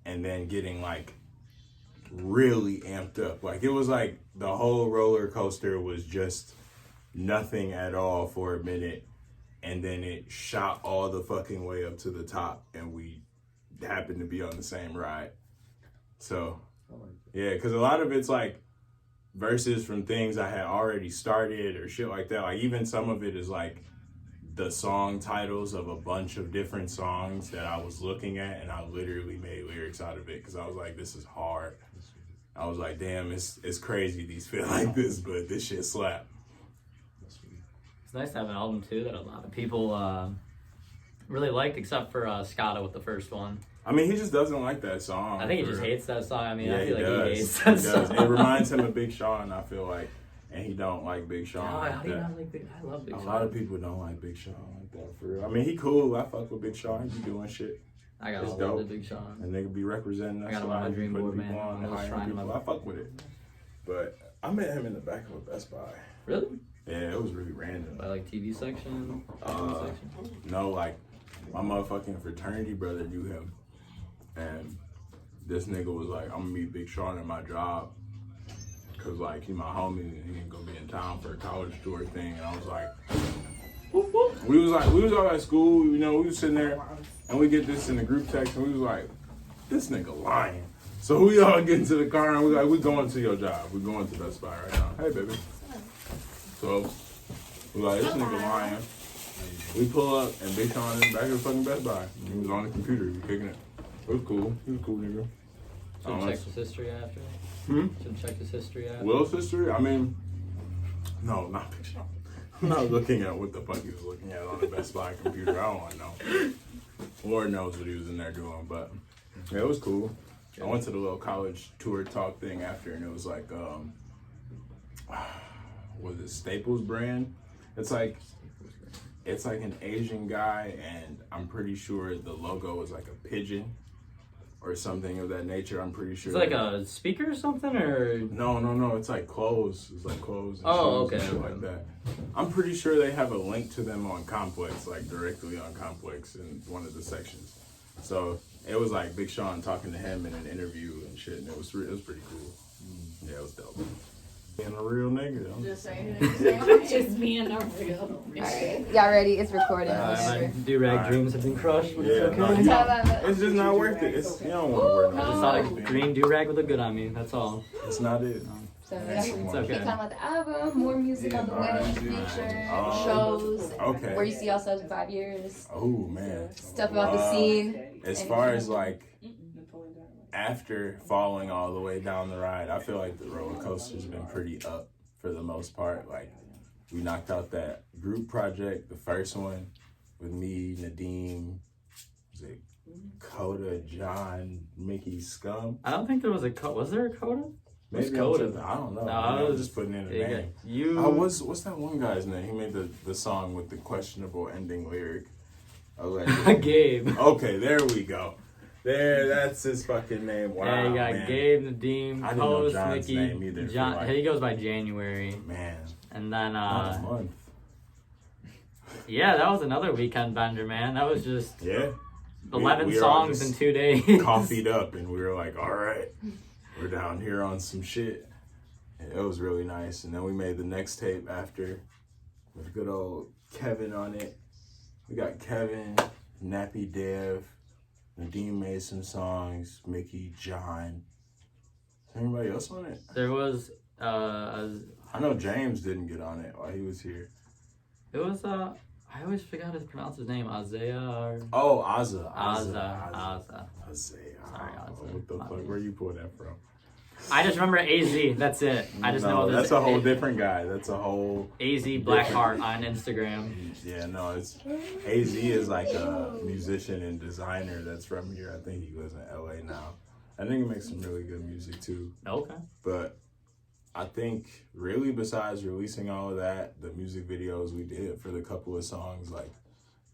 and then getting like really amped up. Like it was like the whole roller coaster was just nothing at all for a minute. And then it shot all the fucking way up to the top and we happened to be on the same ride. So, yeah, because a lot of it's like verses from things I had already started or shit like that. Like even some of it is like the song titles of a bunch of different songs that I was looking at and I literally made lyrics out of it because I was like, this is hard. I was like, damn, it's crazy these feel like this, but this shit slap. It's nice to have an album too that a lot of people really liked, except for Scotto with the first one. I mean, he just doesn't like that song. I think he just hates that song. I mean, yeah, I feel like he hates that song. It reminds him of Big Sean, I feel like. And he don't like Big Sean. No, like that. I love Big Sean. A lot of people don't like Big Sean like that, for real. I mean, he cool. I fuck with Big Sean. He be doing shit. I got all love the Big Sean. And nigga be representing us. I got him on my dream board, man. I fuck with it. But I met him in the back of a Best Buy. Really? Yeah, it was really random. By like TV section? No, like my motherfucking fraternity brother knew him. And this nigga was like, I'm gonna meet Big Sean at my job. Cause like he my homie and he ain't gonna be in town for a college tour thing. And I was like, we was all at school, you know, we was sitting there and we get this in the group text and we was like, this nigga lying. So we all get into the car and we like, we going to your job. We going to Best Buy right now. Hey baby. So we like, this nigga lying. We pull up and Big Sean in the back of the fucking Best Buy. He was on the computer, he was kicking it. It was cool. He was a cool nigga. Should check his history after. Should check his history after. Will's history? I mean, no, not Big Sean. I'm not looking at what the fuck he was looking at on the Best Buy computer. I don't want to know. Lord knows what he was in there doing, but yeah, it was cool. I went to the little college tour talk thing after, and it was like, was it Staples brand? It's like an Asian guy, and I'm pretty sure the logo was like a pigeon or something of that nature. I'm pretty sure. It's like a speaker or something, or no. It's like clothes. It's like clothes. And shoes and okay. shit like that. I'm pretty sure they have a link to them on Complex, like directly on Complex in one of the sections. So it was like Big Sean talking to him in an interview and shit, and it was pretty cool. Yeah, it was dope. Being a real nigga. I'm Just saying. Just being a real. Alright, y'all ready? It's recording. my do-rag dreams have been crushed. But Yeah, it's no, okay. it's just not worth it. It's, you don't want to wear I no. just thought a green do-rag would look good on me. That's all. It's not it. So It's yeah. It's Keep okay. talking about the album, more music on the way in the future, shows, Okay. where you see yourselves in 5 years, Oh man. stuff about the scene. As far as like after falling all the way down the ride, I feel like the roller coaster's been pretty up for the most part. Like we knocked out that group project, the first one with me, Nadeem, was it Coda, John, Mickey, Scum? I don't think there was a coda. Was there a coda? Maybe Coda? I don't know. No, I it was was just putting in a yeah, name. you. What's that one guy's name? He made the song with the questionable ending lyric. Allegedly. Gabe. Okay, there we go. That's his fucking name. Wow, Yeah, you got man. Gabe, Nadeem, I didn't know Post, John's Mickey. name either for John, like- he goes by January, Man, and then not a month. yeah, that was another weekend bender, man. That was just Yeah. 11 we were all songs just in 2 days. Coffeeed up, and we were like, all right, we're down here on some shit. And it was really nice. And then we made the next tape after with good old Kevin on it. We got Kevin, Nappy Dev, Nadeem made some songs, Mickey, John. Is anybody else on it? There was I know James didn't get on it while he was here. it was I always forgot to pronounce his name, Isaiah or Oh, Azza. Azza. Isaiah. Sorry, Azza. What the My fuck? bad. Where you pull that from? I just remember AZ. That's it. I just know that's a whole different guy. That's a whole AZ Blackheart on Instagram. Yeah, no, it's AZ is like a musician and designer that's from here. I think he lives in LA now. I think he makes some really good music too. Okay. But I think really besides releasing all of that, the music videos we did for the couple of songs, like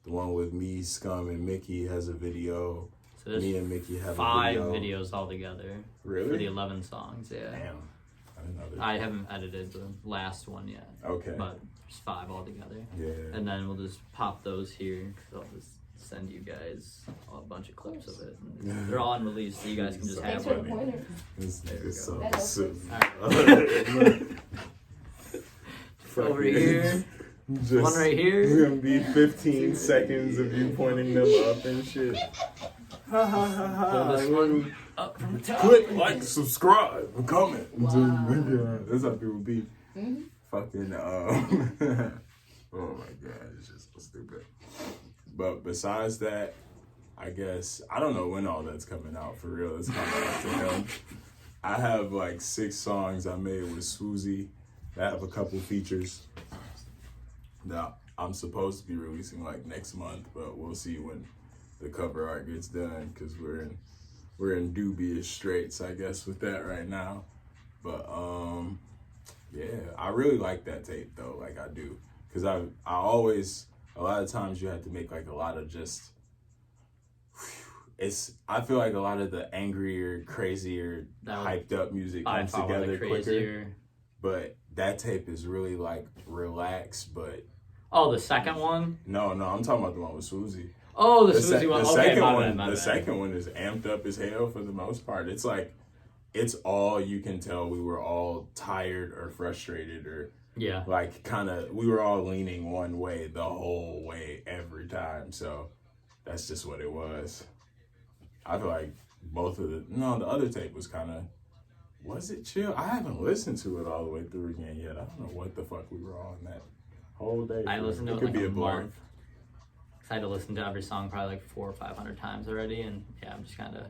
the one with me, Scum, and Mickey has a video. So there's Me and Mickey have 5 a video. videos altogether Really? for the 11 songs. Yeah. Damn. I didn't know that. I haven't edited the last one yet, Okay. but there's 5 altogether. Yeah. And then we'll just pop those here. So I'll just send you guys a bunch of clips of it. And they're all unreleased, so you guys can just Thanks have for the one. pointer. It's so That helps. Fuck Over it. here. Just, One right here. It's gonna be 15 seconds of you pointing them up and shit. Ha ha ha ha. Pull this one up from the top. Click, like, subscribe, and comment. That's how people be. Fucking, oh my god, it's just so stupid. But besides that, I guess, I don't know when all that's coming out for real. It's coming out to him. I have like 6 songs I made with Swoozie that have a couple features that I'm supposed to be releasing like next month, but we'll see when the cover art gets done because we're in dubious straits, I guess, with that right now. But yeah, I really like that tape though, like I do, because I always, a lot of times you have to make like a lot of just, I feel like a lot of the angrier, crazier, hyped up music comes together quicker. But that tape is really like relaxed, but Oh, the second one? no, I'm talking about the one with Swoozie. Oh, the The Swoozy one. Okay, second my one, bad, my the bad. second one is amped up as hell for the most part. It's like, it's all you can tell. We were all tired or frustrated or Yeah. like kind of. We were all leaning one way the whole way every time. So that's just what it was. I feel like the other tape was kind of. Was it chill? I haven't listened to it all the way through again yet. I don't know what the fuck we were on that whole day. I listened to it could like be a blur. month. I had to listen to every song probably like 400 or 500 times already, and yeah, I'm just kind of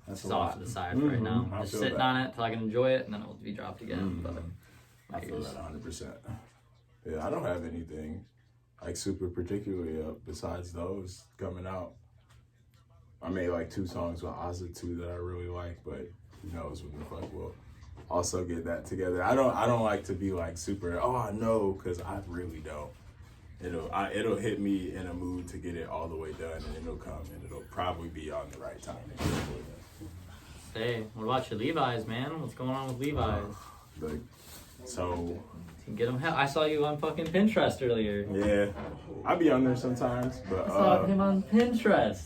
That's a it's off lot. to the side for right now. I Just feel sitting that. on it till I can enjoy it, and then it will be dropped again. But I feel that 100%. Yeah, I don't have anything like super particularly up besides those coming out. I made like 2 songs with Ozzy too that I really like, but who knows when the fuck we'll also get that together. I don't like to be like super. Oh, I know, because I really don't. It'll hit me in a mood to get it all the way done, and it'll come, and it'll probably be on the right time. hey, what about your Levi's, man? What's going on with Levi's? Like, so Get them. I saw you on fucking Pinterest earlier. yeah, I be on there sometimes, I but saw him on Pinterest.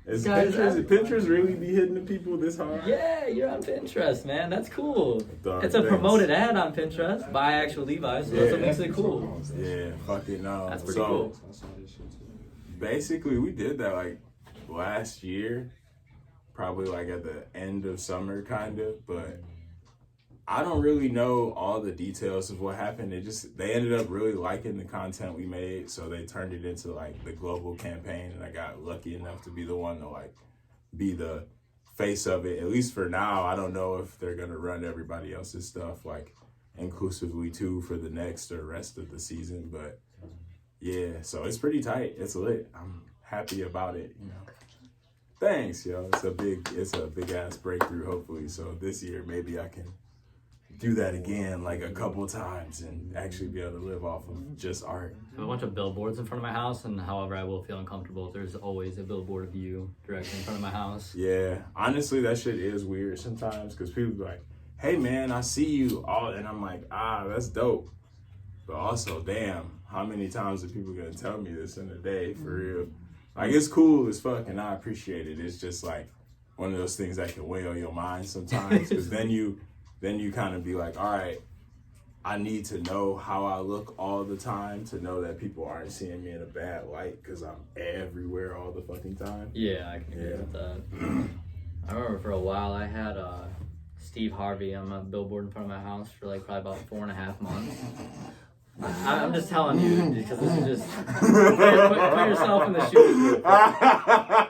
is Guys, Pinterest really be hitting the people this hard? Yeah, you're on Pinterest, man. That's cool. Dog, It's a thanks. promoted ad on Pinterest by actual Levi's, so that's what Yeah. makes it cool. Yeah, fucking no. That's pretty So cool. I saw this shit too. basically, we did that like last year, probably like at the end of summer, kind of. But I don't really know all the details of what happened. They ended up really liking the content we made, so they turned it into like the global campaign, and I got lucky enough to be the one to like be the face of it. At least for now. I don't know if they're gonna run everybody else's stuff like inclusively too for the next or rest of the season, but yeah, so it's pretty tight. It's lit. I'm happy about it, you know. Thanks, yo. It's a big ass breakthrough, hopefully. So this year maybe I can do that again like a couple times and actually be able to live off of just art. I have a bunch of billboards in front of my house, and however I will feel uncomfortable, there's always a billboard of you directly in front of my house. Yeah, honestly, that shit is weird sometimes because people be like, hey man, I see you all, and I'm like, that's dope. But also, damn, how many times are people gonna tell me this in a day, for real? Like, it's cool as fuck, and I appreciate it. It's just like one of those things that can weigh on your mind sometimes, because then you kind of be like, all right, I need to know how I look all the time to know that people aren't seeing me in a bad light because I'm everywhere all the fucking time. Yeah, I can agree with that. I remember for a while I had Steve Harvey on my billboard in front of my house for like probably about 4.5 months. I'm just telling you because this is just put yourself in the shoes real quick.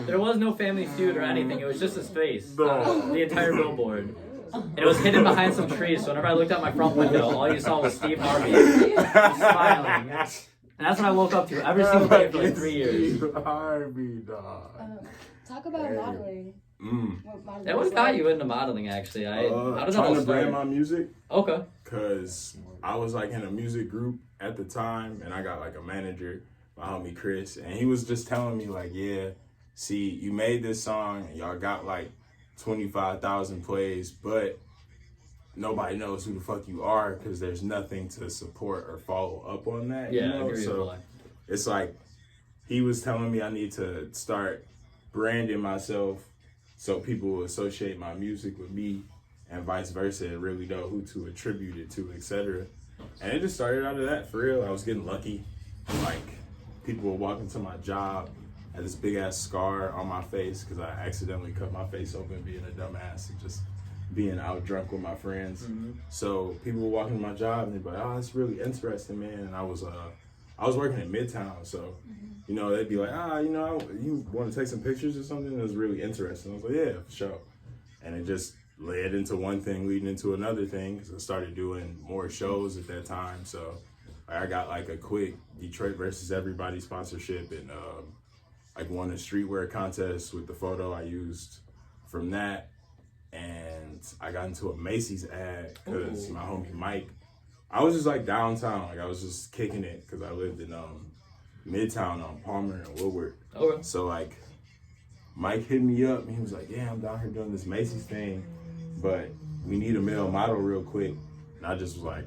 There was no Family Feud or anything. It was just his face, the entire billboard. And it was hidden behind some trees, so whenever I looked out my front window, all you saw was Steve Harvey smiling. And that's what I woke up to every single day for like 3 years. Steve Harvey, dog. Talk about modeling. What modeling That would is have got like. you into modeling, actually. How did that Trying all to start? brand my music. Okay. Because I was like in a music group at the time, and I got like a manager, my homie Chris, and he was just telling me like, yeah, see, you made this song and y'all got like 25,000 plays, but nobody knows who the fuck you are because there's nothing to support or follow up on that. Yeah, you know? I agree So with that. it's like he was telling me I need to start branding myself so people will associate my music with me and vice versa and really know who to attribute it to, etc. And it just started out of that, for real. I was getting lucky. Like, people were walking to my job, had this big ass scar on my face because I accidentally cut my face open being a dumbass and just being out drunk with my friends. So people were walking to my job and they'd be like, oh, that's really interesting, man. And I was working in Midtown, so you know, they'd be like, you want to take some pictures or something? It was really interesting. I was like, yeah, for sure. And it just led into one thing leading into another thing because I started doing more shows at that time. So I got like a quick Detroit versus Everybody sponsorship and like won a streetwear contest with the photo I used from that. And I got into a Macy's ad because my homie Mike, I was just like downtown, like I was just kicking it because I lived in Midtown on Palmer and Woodward. Okay. So like Mike hit me up and he was like, yeah, I'm down here doing this Macy's thing, but we need a male model real quick. And I just was like,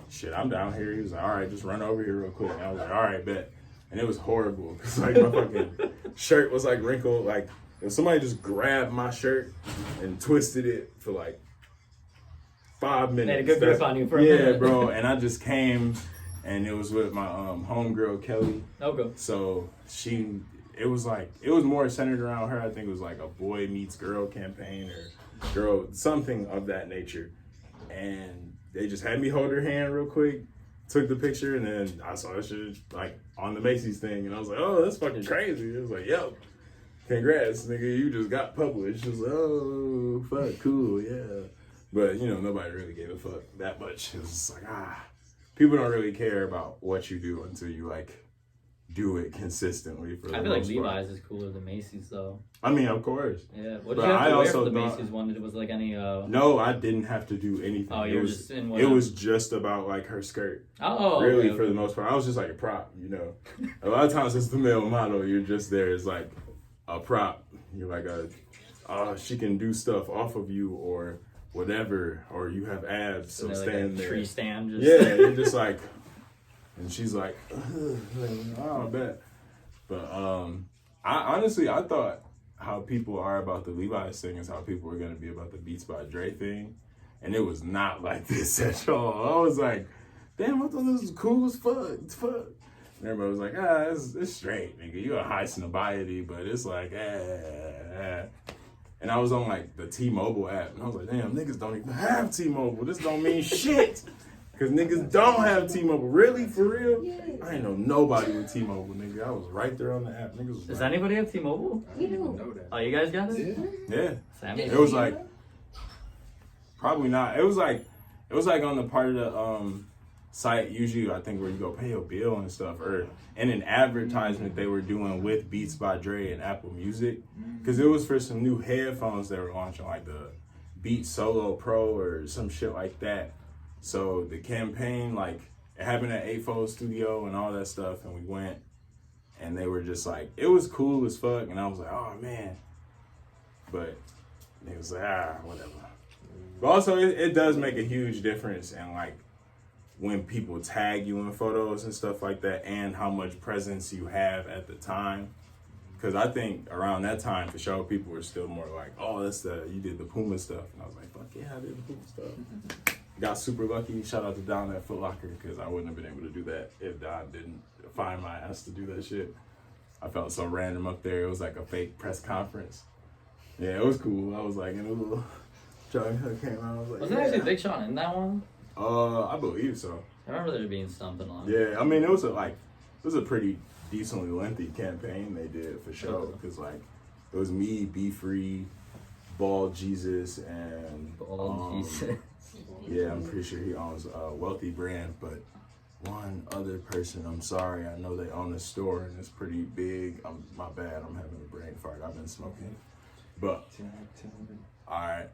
shit, I'm down here. He was like, all right, just run over here real quick. And I was like, all right, bet. and it was horrible because like my fucking shirt was like wrinkled. Like if somebody just grabbed my shirt and twisted it for like 5 minutes. They had a good grip on you for a minute. Yeah, bro. And I just came, and it was with my homegirl Kelly. Okay. So it was more centered around her. I think it was like a boy meets girl campaign or girl something of that nature. And they just had me hold her hand real quick, took the picture, and then I saw that shit like on the Macy's thing, and I was like, oh, that's fucking crazy. It was like, yo, congrats, nigga, you just got published. It was like, oh, fuck, cool, yeah. But, you know, nobody really gave a fuck that much. It was just like, people don't really care about what you do until you, like, do it consistently for the I feel like most part. Levi's is cooler than Macy's, though. I mean, of course. Yeah. What did But you have I to wear also for the thought- Macy's one? Was it like any, No, I didn't have to do anything. Oh, you were just in one. It was just about, like, her skirt. Oh, Really, okay. for the most part. I was just like a prop, you know. A lot of times it's the male model. You're just there as, like, a prop. You're like she can do stuff off of you or whatever, or you have abs, so like stand a there. tree stand. Just... Yeah, you're just like, and she's like, oh, I bet. But I thought how people are about the Levi's thing is how people were gonna be about the Beats by Dre thing, and it was not like this at all. I was like, damn, I thought this was cool as fuck. It's fuck. And everybody was like, it's straight, nigga. You a high snobiety, but it's like, And I was on like the T-Mobile app, and I was like, damn, niggas don't even have T-Mobile. This don't mean shit. Because niggas don't have T-Mobile. Really? For real? Yes. I ain't know nobody with T-Mobile, nigga. I was right there on the app. Niggas was Does like, anybody have T-Mobile? I didn't even know that. Oh, you guys got it? Yeah. yeah. Sammy? It was like, probably not. It was like on the part of the site, usually I think where you go pay your bill and stuff, or in an advertisement they were doing with Beats by Dre and Apple Music, because it was for some new headphones they were launching, like the Beats Solo Pro or some shit like that. So the campaign, like, it happened at Eightfold Studio and all that stuff, and we went, and they were just like, it was cool as fuck, and I was like, oh man, but they was like, whatever. But also, it does make a huge difference in, like, when people tag you in photos and stuff like that, and how much presence you have at the time. Because I think around that time, for sure, people were still more like, oh, you did the Puma stuff. And I was like, fuck yeah, I did the Puma stuff. Got super lucky. Shout out to Don at Foot Locker, because I wouldn't have been able to do that if Don didn't find my ass to do that shit. I felt so random up there. It was like a fake press conference. Yeah, it was cool. I was like in a little... Charlie came out. I was like, Wasn't actually Big Sean in that one? I believe so. I remember there being something on. Yeah, I mean, it was a pretty decently lengthy campaign they did for sure. Because like, it was me, Be Free, Bald Jesus, and Jesus. yeah, I'm pretty sure he owns a Wealthy Brand, but one other person. I'm sorry, I know they own a store and it's pretty big. My bad. I'm having a brain fart. I've been smoking, but all right.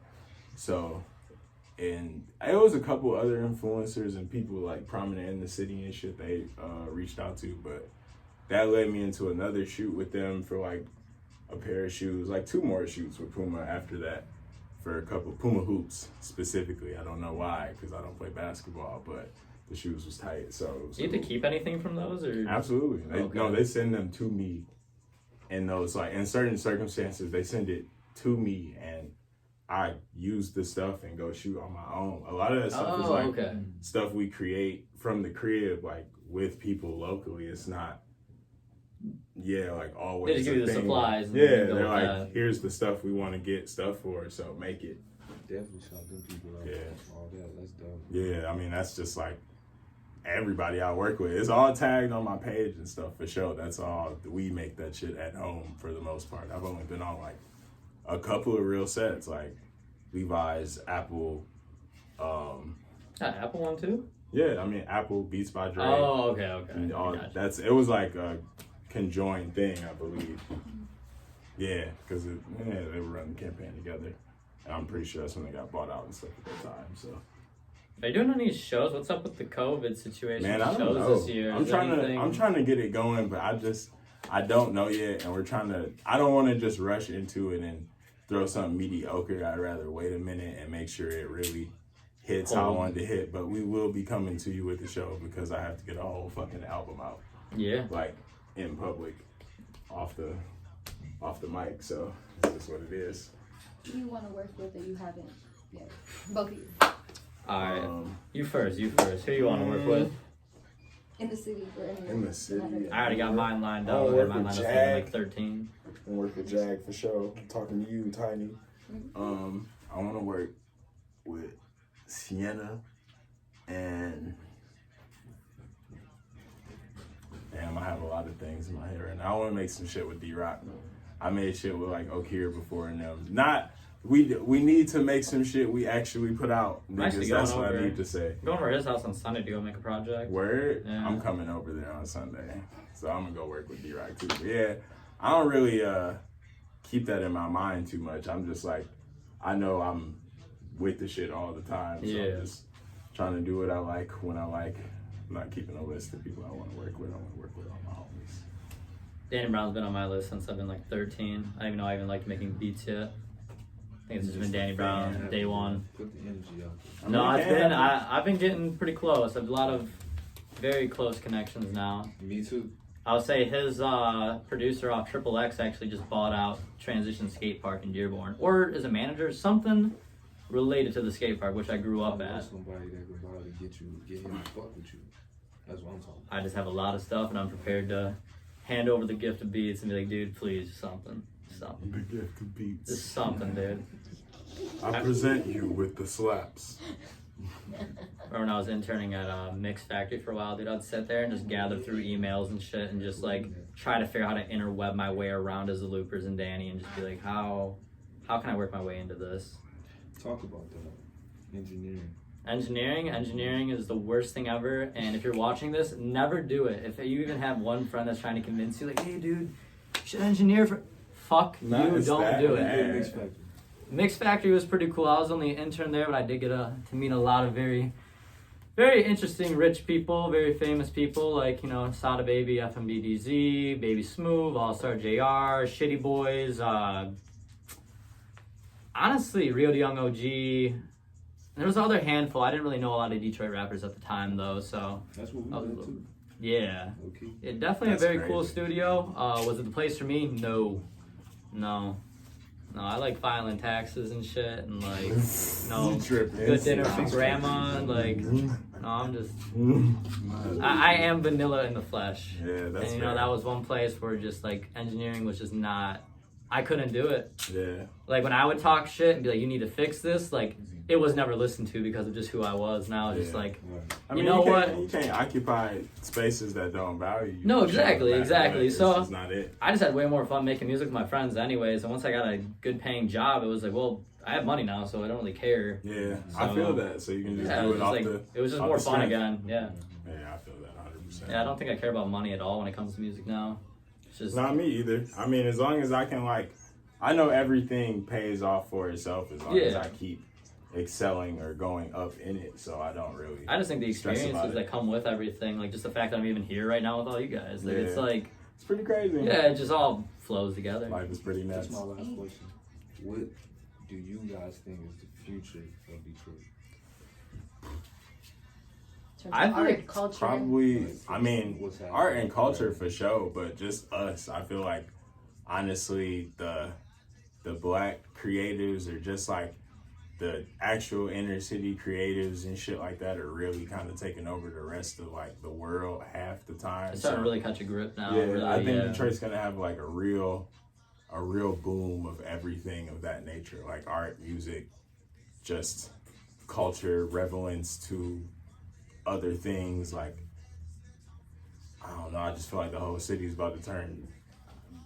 So. And it was a couple other influencers and people like prominent in the city and shit they reached out to, but that led me into another shoot with them for like a pair of shoes, like 2 more shoots with Puma after that for a couple Puma hoops specifically. I don't know why, because I don't play basketball, but the shoes was tight. So it was Do you have to keep anything from those, or? Absolutely. Okay. They send them to me, and those like in certain circumstances they send it to me and I use the stuff and go shoot on my own. A lot of that stuff is like stuff we create from the crib, like with people locally. It's not, like always. They just give you the supplies. And they're like, here's the stuff we want to get stuff for, so make it. Definitely shout them people out. Yeah. All that. That's dope. Yeah, I mean, that's just like everybody I work with. It's all tagged on my page and stuff for sure. That's all. We make that shit at home for the most part. I've only been on like a couple of real sets, like Levi's, Apple. Apple one too? Yeah, I mean Apple, Beats by Dre. Oh, okay. And Gotcha. it was like a conjoined thing, I believe. Yeah, because they were running the campaign together. And I'm pretty sure that's when they got bought out and stuff at that time. So. Are you doing any shows? What's up with the COVID situation? Man, I don't shows know. This year? I'm trying to get it going, but I don't know yet, and I don't want to just rush into it and throw something mediocre. I'd rather wait a minute and make sure it really hits how I wanted to hit. But we will be coming to you with the show because I have to get a whole fucking album out. Yeah. Like, in public, off the mic. So that's just what it is. Who do you want to work with that you haven't yet? Both of you. Alright, you first. Who you want to work with? In the city or anywhere. In the city. I already got mine lined up. I'll I got work mine with lined up for Jag. like 13. And work with Jag for sure. I'm talking to you, Tiny. I want to work with Sienna and damn, I have a lot of things in my head right now. I want to make some shit with D-Rock. I made shit with like Okir before and them. Not we need to make some shit we actually put out. Actually Niggas, going that's what over. I need to say. I'm going over to his house on Sunday to go make a project. Word? Yeah. I'm coming over there on Sunday. So I'm gonna go work with D-Rock too. But yeah, I don't really keep that in my mind too much. I'm just like, I know I'm with the shit all the time. So Yeah. I'm just trying to do what I like when I like. I'm not keeping a list of people I want to work with. I want to work with all my homies. Danny Brown's been on my list since I've been like 13. I don't even know I even liked making beats yet. I think it's just been Danny Brown, day one. Put the energy out there. No, I it's mean, been, I've been getting pretty close. I have a lot of very close connections now. Me too. I would say his producer off Triple X actually just bought out Transition Skate Park in Dearborn. Or is a manager, something related to the skate park, which I grew up I know at. somebody that could probably get him to fuck with you. That's what I'm talking about. I just have a lot of stuff and I'm prepared to hand over the gift of beats and be like, dude, please, something. The gift of beats. Just something, dude. I present you with the slaps. Remember when I was interning at Mix Factory for a while, dude, I'd sit there and just gather through emails and shit and just like try to figure out how to interweb my way around as the Loopers and Danny and just be like, how can I work my way into this? Talk about that. Engineering is the worst thing ever, and if you're watching this, never do it. If you even have one friend that's trying to convince you, like, hey dude, you should engineer for fuck No, you, it's don't that do bad. it. Mix Factory. Mix Factory was pretty cool. I was only an intern there, but I did get to meet a lot of very, very interesting rich people, very famous people, like, you know, Sada Baby, FMBDZ, Baby Smooth, All Star JR, Shitty Boys, honestly, Rio de Young OG. There was another handful. I didn't really know a lot of Detroit rappers at the time, though, so That's what we I was a did little- too. yeah. Okay. It definitely That's a very cool crazy. studio. Was it the place for me? No. I like filing taxes and shit, and like, You tripping. good dinner for grandma, and like, no, I'm just, I am vanilla in the flesh. Yeah, that's And you know, fair. that was one place where just like engineering was just not, I couldn't do it. Yeah. Like when I would talk shit and be like, you need to fix this, like, it was never listened to because of just who I was. Now it's just Yeah. like, Right. I You mean, know can't- what? You can't occupy spaces that don't value you. No, exactly, Back exactly. away. It's So- just not it. I just had way more fun making music with my friends anyways. And once I got a good paying job, it was like, well, I have money now, so I don't really care. Yeah, I So- feel that. So you can just Yeah, do it it was off just like, the. it was just off more the fun strength. again. Yeah. Yeah, I feel that 100%. Yeah, I don't think I care about money at all when it comes to music now. It's just, Not me either. I mean, as long as I can, like, I know everything pays off for itself as long as Yeah. I keep excelling or going up in it. So I don't really. I just think the stress about experiences it. that come with everything, like just the fact that I'm even here right now with all you guys, like, it's Yeah. like, It's pretty crazy. yeah, it just all flows together. Life is pretty nuts. That's my last question. What do you guys think is the future of Detroit? I art, think culture. Probably, I mean, What's happening? art and culture for sure, but just us. I feel like, honestly, the black creatives are just like the actual inner city creatives and shit like that are really kind of taking over the rest of like the world half the time. It's starting to really catch a grip now. Yeah, really, I think yeah. Detroit's gonna have like a real boom of everything of that nature, like art, music, just culture, relevance to other things. Like, I don't know, I just feel like the whole city's about to turn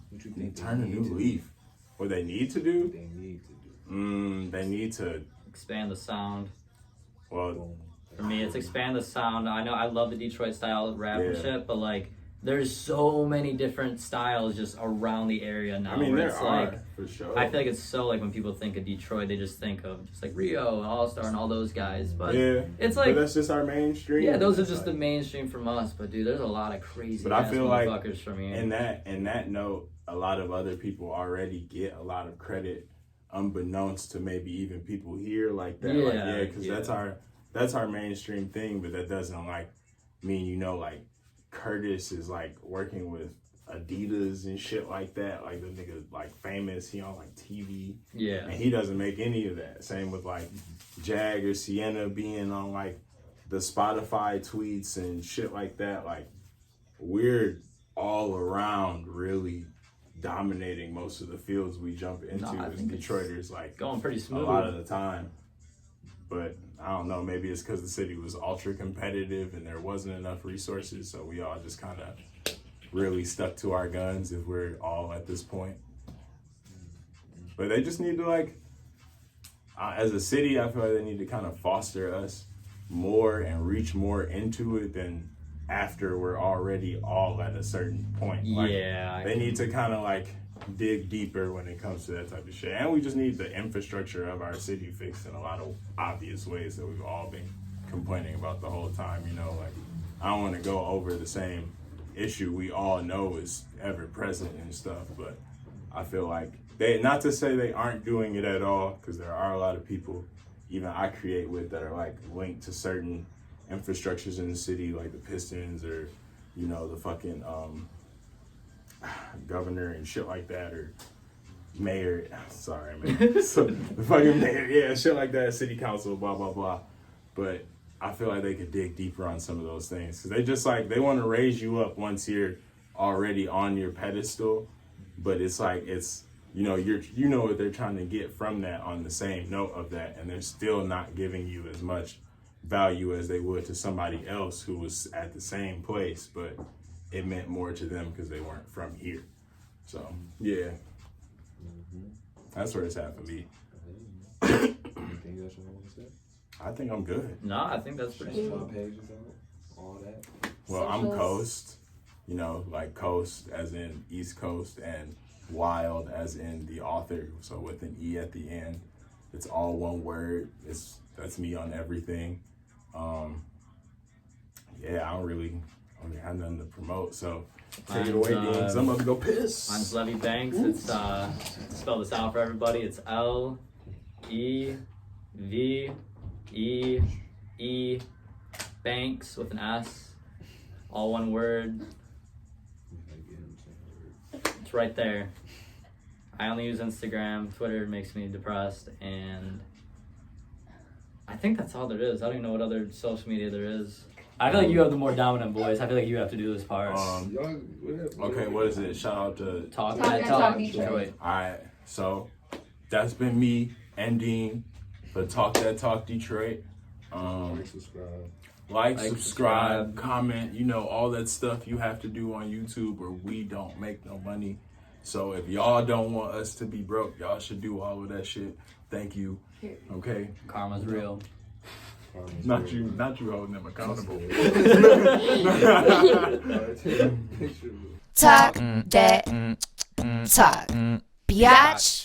What you think? a they new need to leaf. What they need to do? do? They need to do. They need to. Expand the sound. Well, Boom. For me, it's expand the sound. I know I love the Detroit style of rap and Yeah. shit, but like, there's so many different styles just around the area now. I mean, where there it's are like, for sure. I feel like it's so like when people think of Detroit, they just think of just like Rio and All Star and all those guys. But yeah, it's but like, that's just our mainstream. yeah, those are It's just the like- mainstream from us. But dude, there's a lot of crazy But I ass feel like motherfuckers from here. In that note, a lot of other people already get a lot of credit, unbeknownst to maybe even people here like that. Yeah, Because yeah. that's our mainstream thing. But that doesn't like mean like Curtis is like working with Adidas and shit like that. Like the nigga like famous, he on like TV. Yeah. And he doesn't make any of that. Same with like Jag or Sienna being on like the Spotify tweets and shit like that. Like we're all around really dominating most of the fields we jump into as Detroiters, like going pretty smooth a lot of the time. But I don't know, maybe it's because the city was ultra competitive and there wasn't enough resources, so we all just kind of really stuck to our guns if we're all at this point. But they just need to like, as a city, I feel like they need to kind of foster us more and reach more into it than after we're already all at a certain point. Like, yeah. they need to kind of like dig deeper when it comes to that type of shit. And we just need the infrastructure of our city fixed in a lot of obvious ways that we've all been complaining about the whole time, you know? Like, I don't want to go over the same issue we all know is ever present and stuff, but I feel like not to say they aren't doing it at all, because there are a lot of people, even I create with, that are like linked to certain infrastructures in the city, like the Pistons or, you know, the fucking governor and shit like that, or mayor, sorry man, so the fucking mayor, yeah, shit like that, city council, blah, blah, blah. But I feel like they could dig deeper on some of those things, because they just like, they want to raise you up once you're already on your pedestal, but it's like, it's, you know, you know what they're trying to get from that on the same note of that, and they're still not giving you as much value as they would to somebody else who was at the same place, but it meant more to them because they weren't from here. So yeah, that's where it's at for me. Anything else you want to say? I think I'm good. No, I think that's pretty My cool. pages out, all that. Well, I'm Socials. Coast, you know, like Coast as in East Coast, and Wilde as in the author, so with an E at the end. It's all one word. That's me on everything. Yeah, I don't really have nothing to promote, so take it away, Dean, 'cause I'm about to go piss. Mine's Levee Banks. It's spell this out for everybody. It's Levee Banks with an S, all one word. It's right there. I only use Instagram. Twitter makes me depressed, and I think that's all there is. I don't even know what other social media there is. I feel like you have the more dominant voice. I feel like you have to do this part. Okay, what is it? Shout out to Talk Detroit. Alright, so that's been me and Dean for Talk That Talk Detroit. Like, subscribe, comment, you know, all that stuff you have to do on YouTube where we don't make no money. So if y'all don't want us to be broke, y'all should do all of that shit. Thank you. Okay? Karma's real. Not you holding them accountable. Talk that talk, biatch.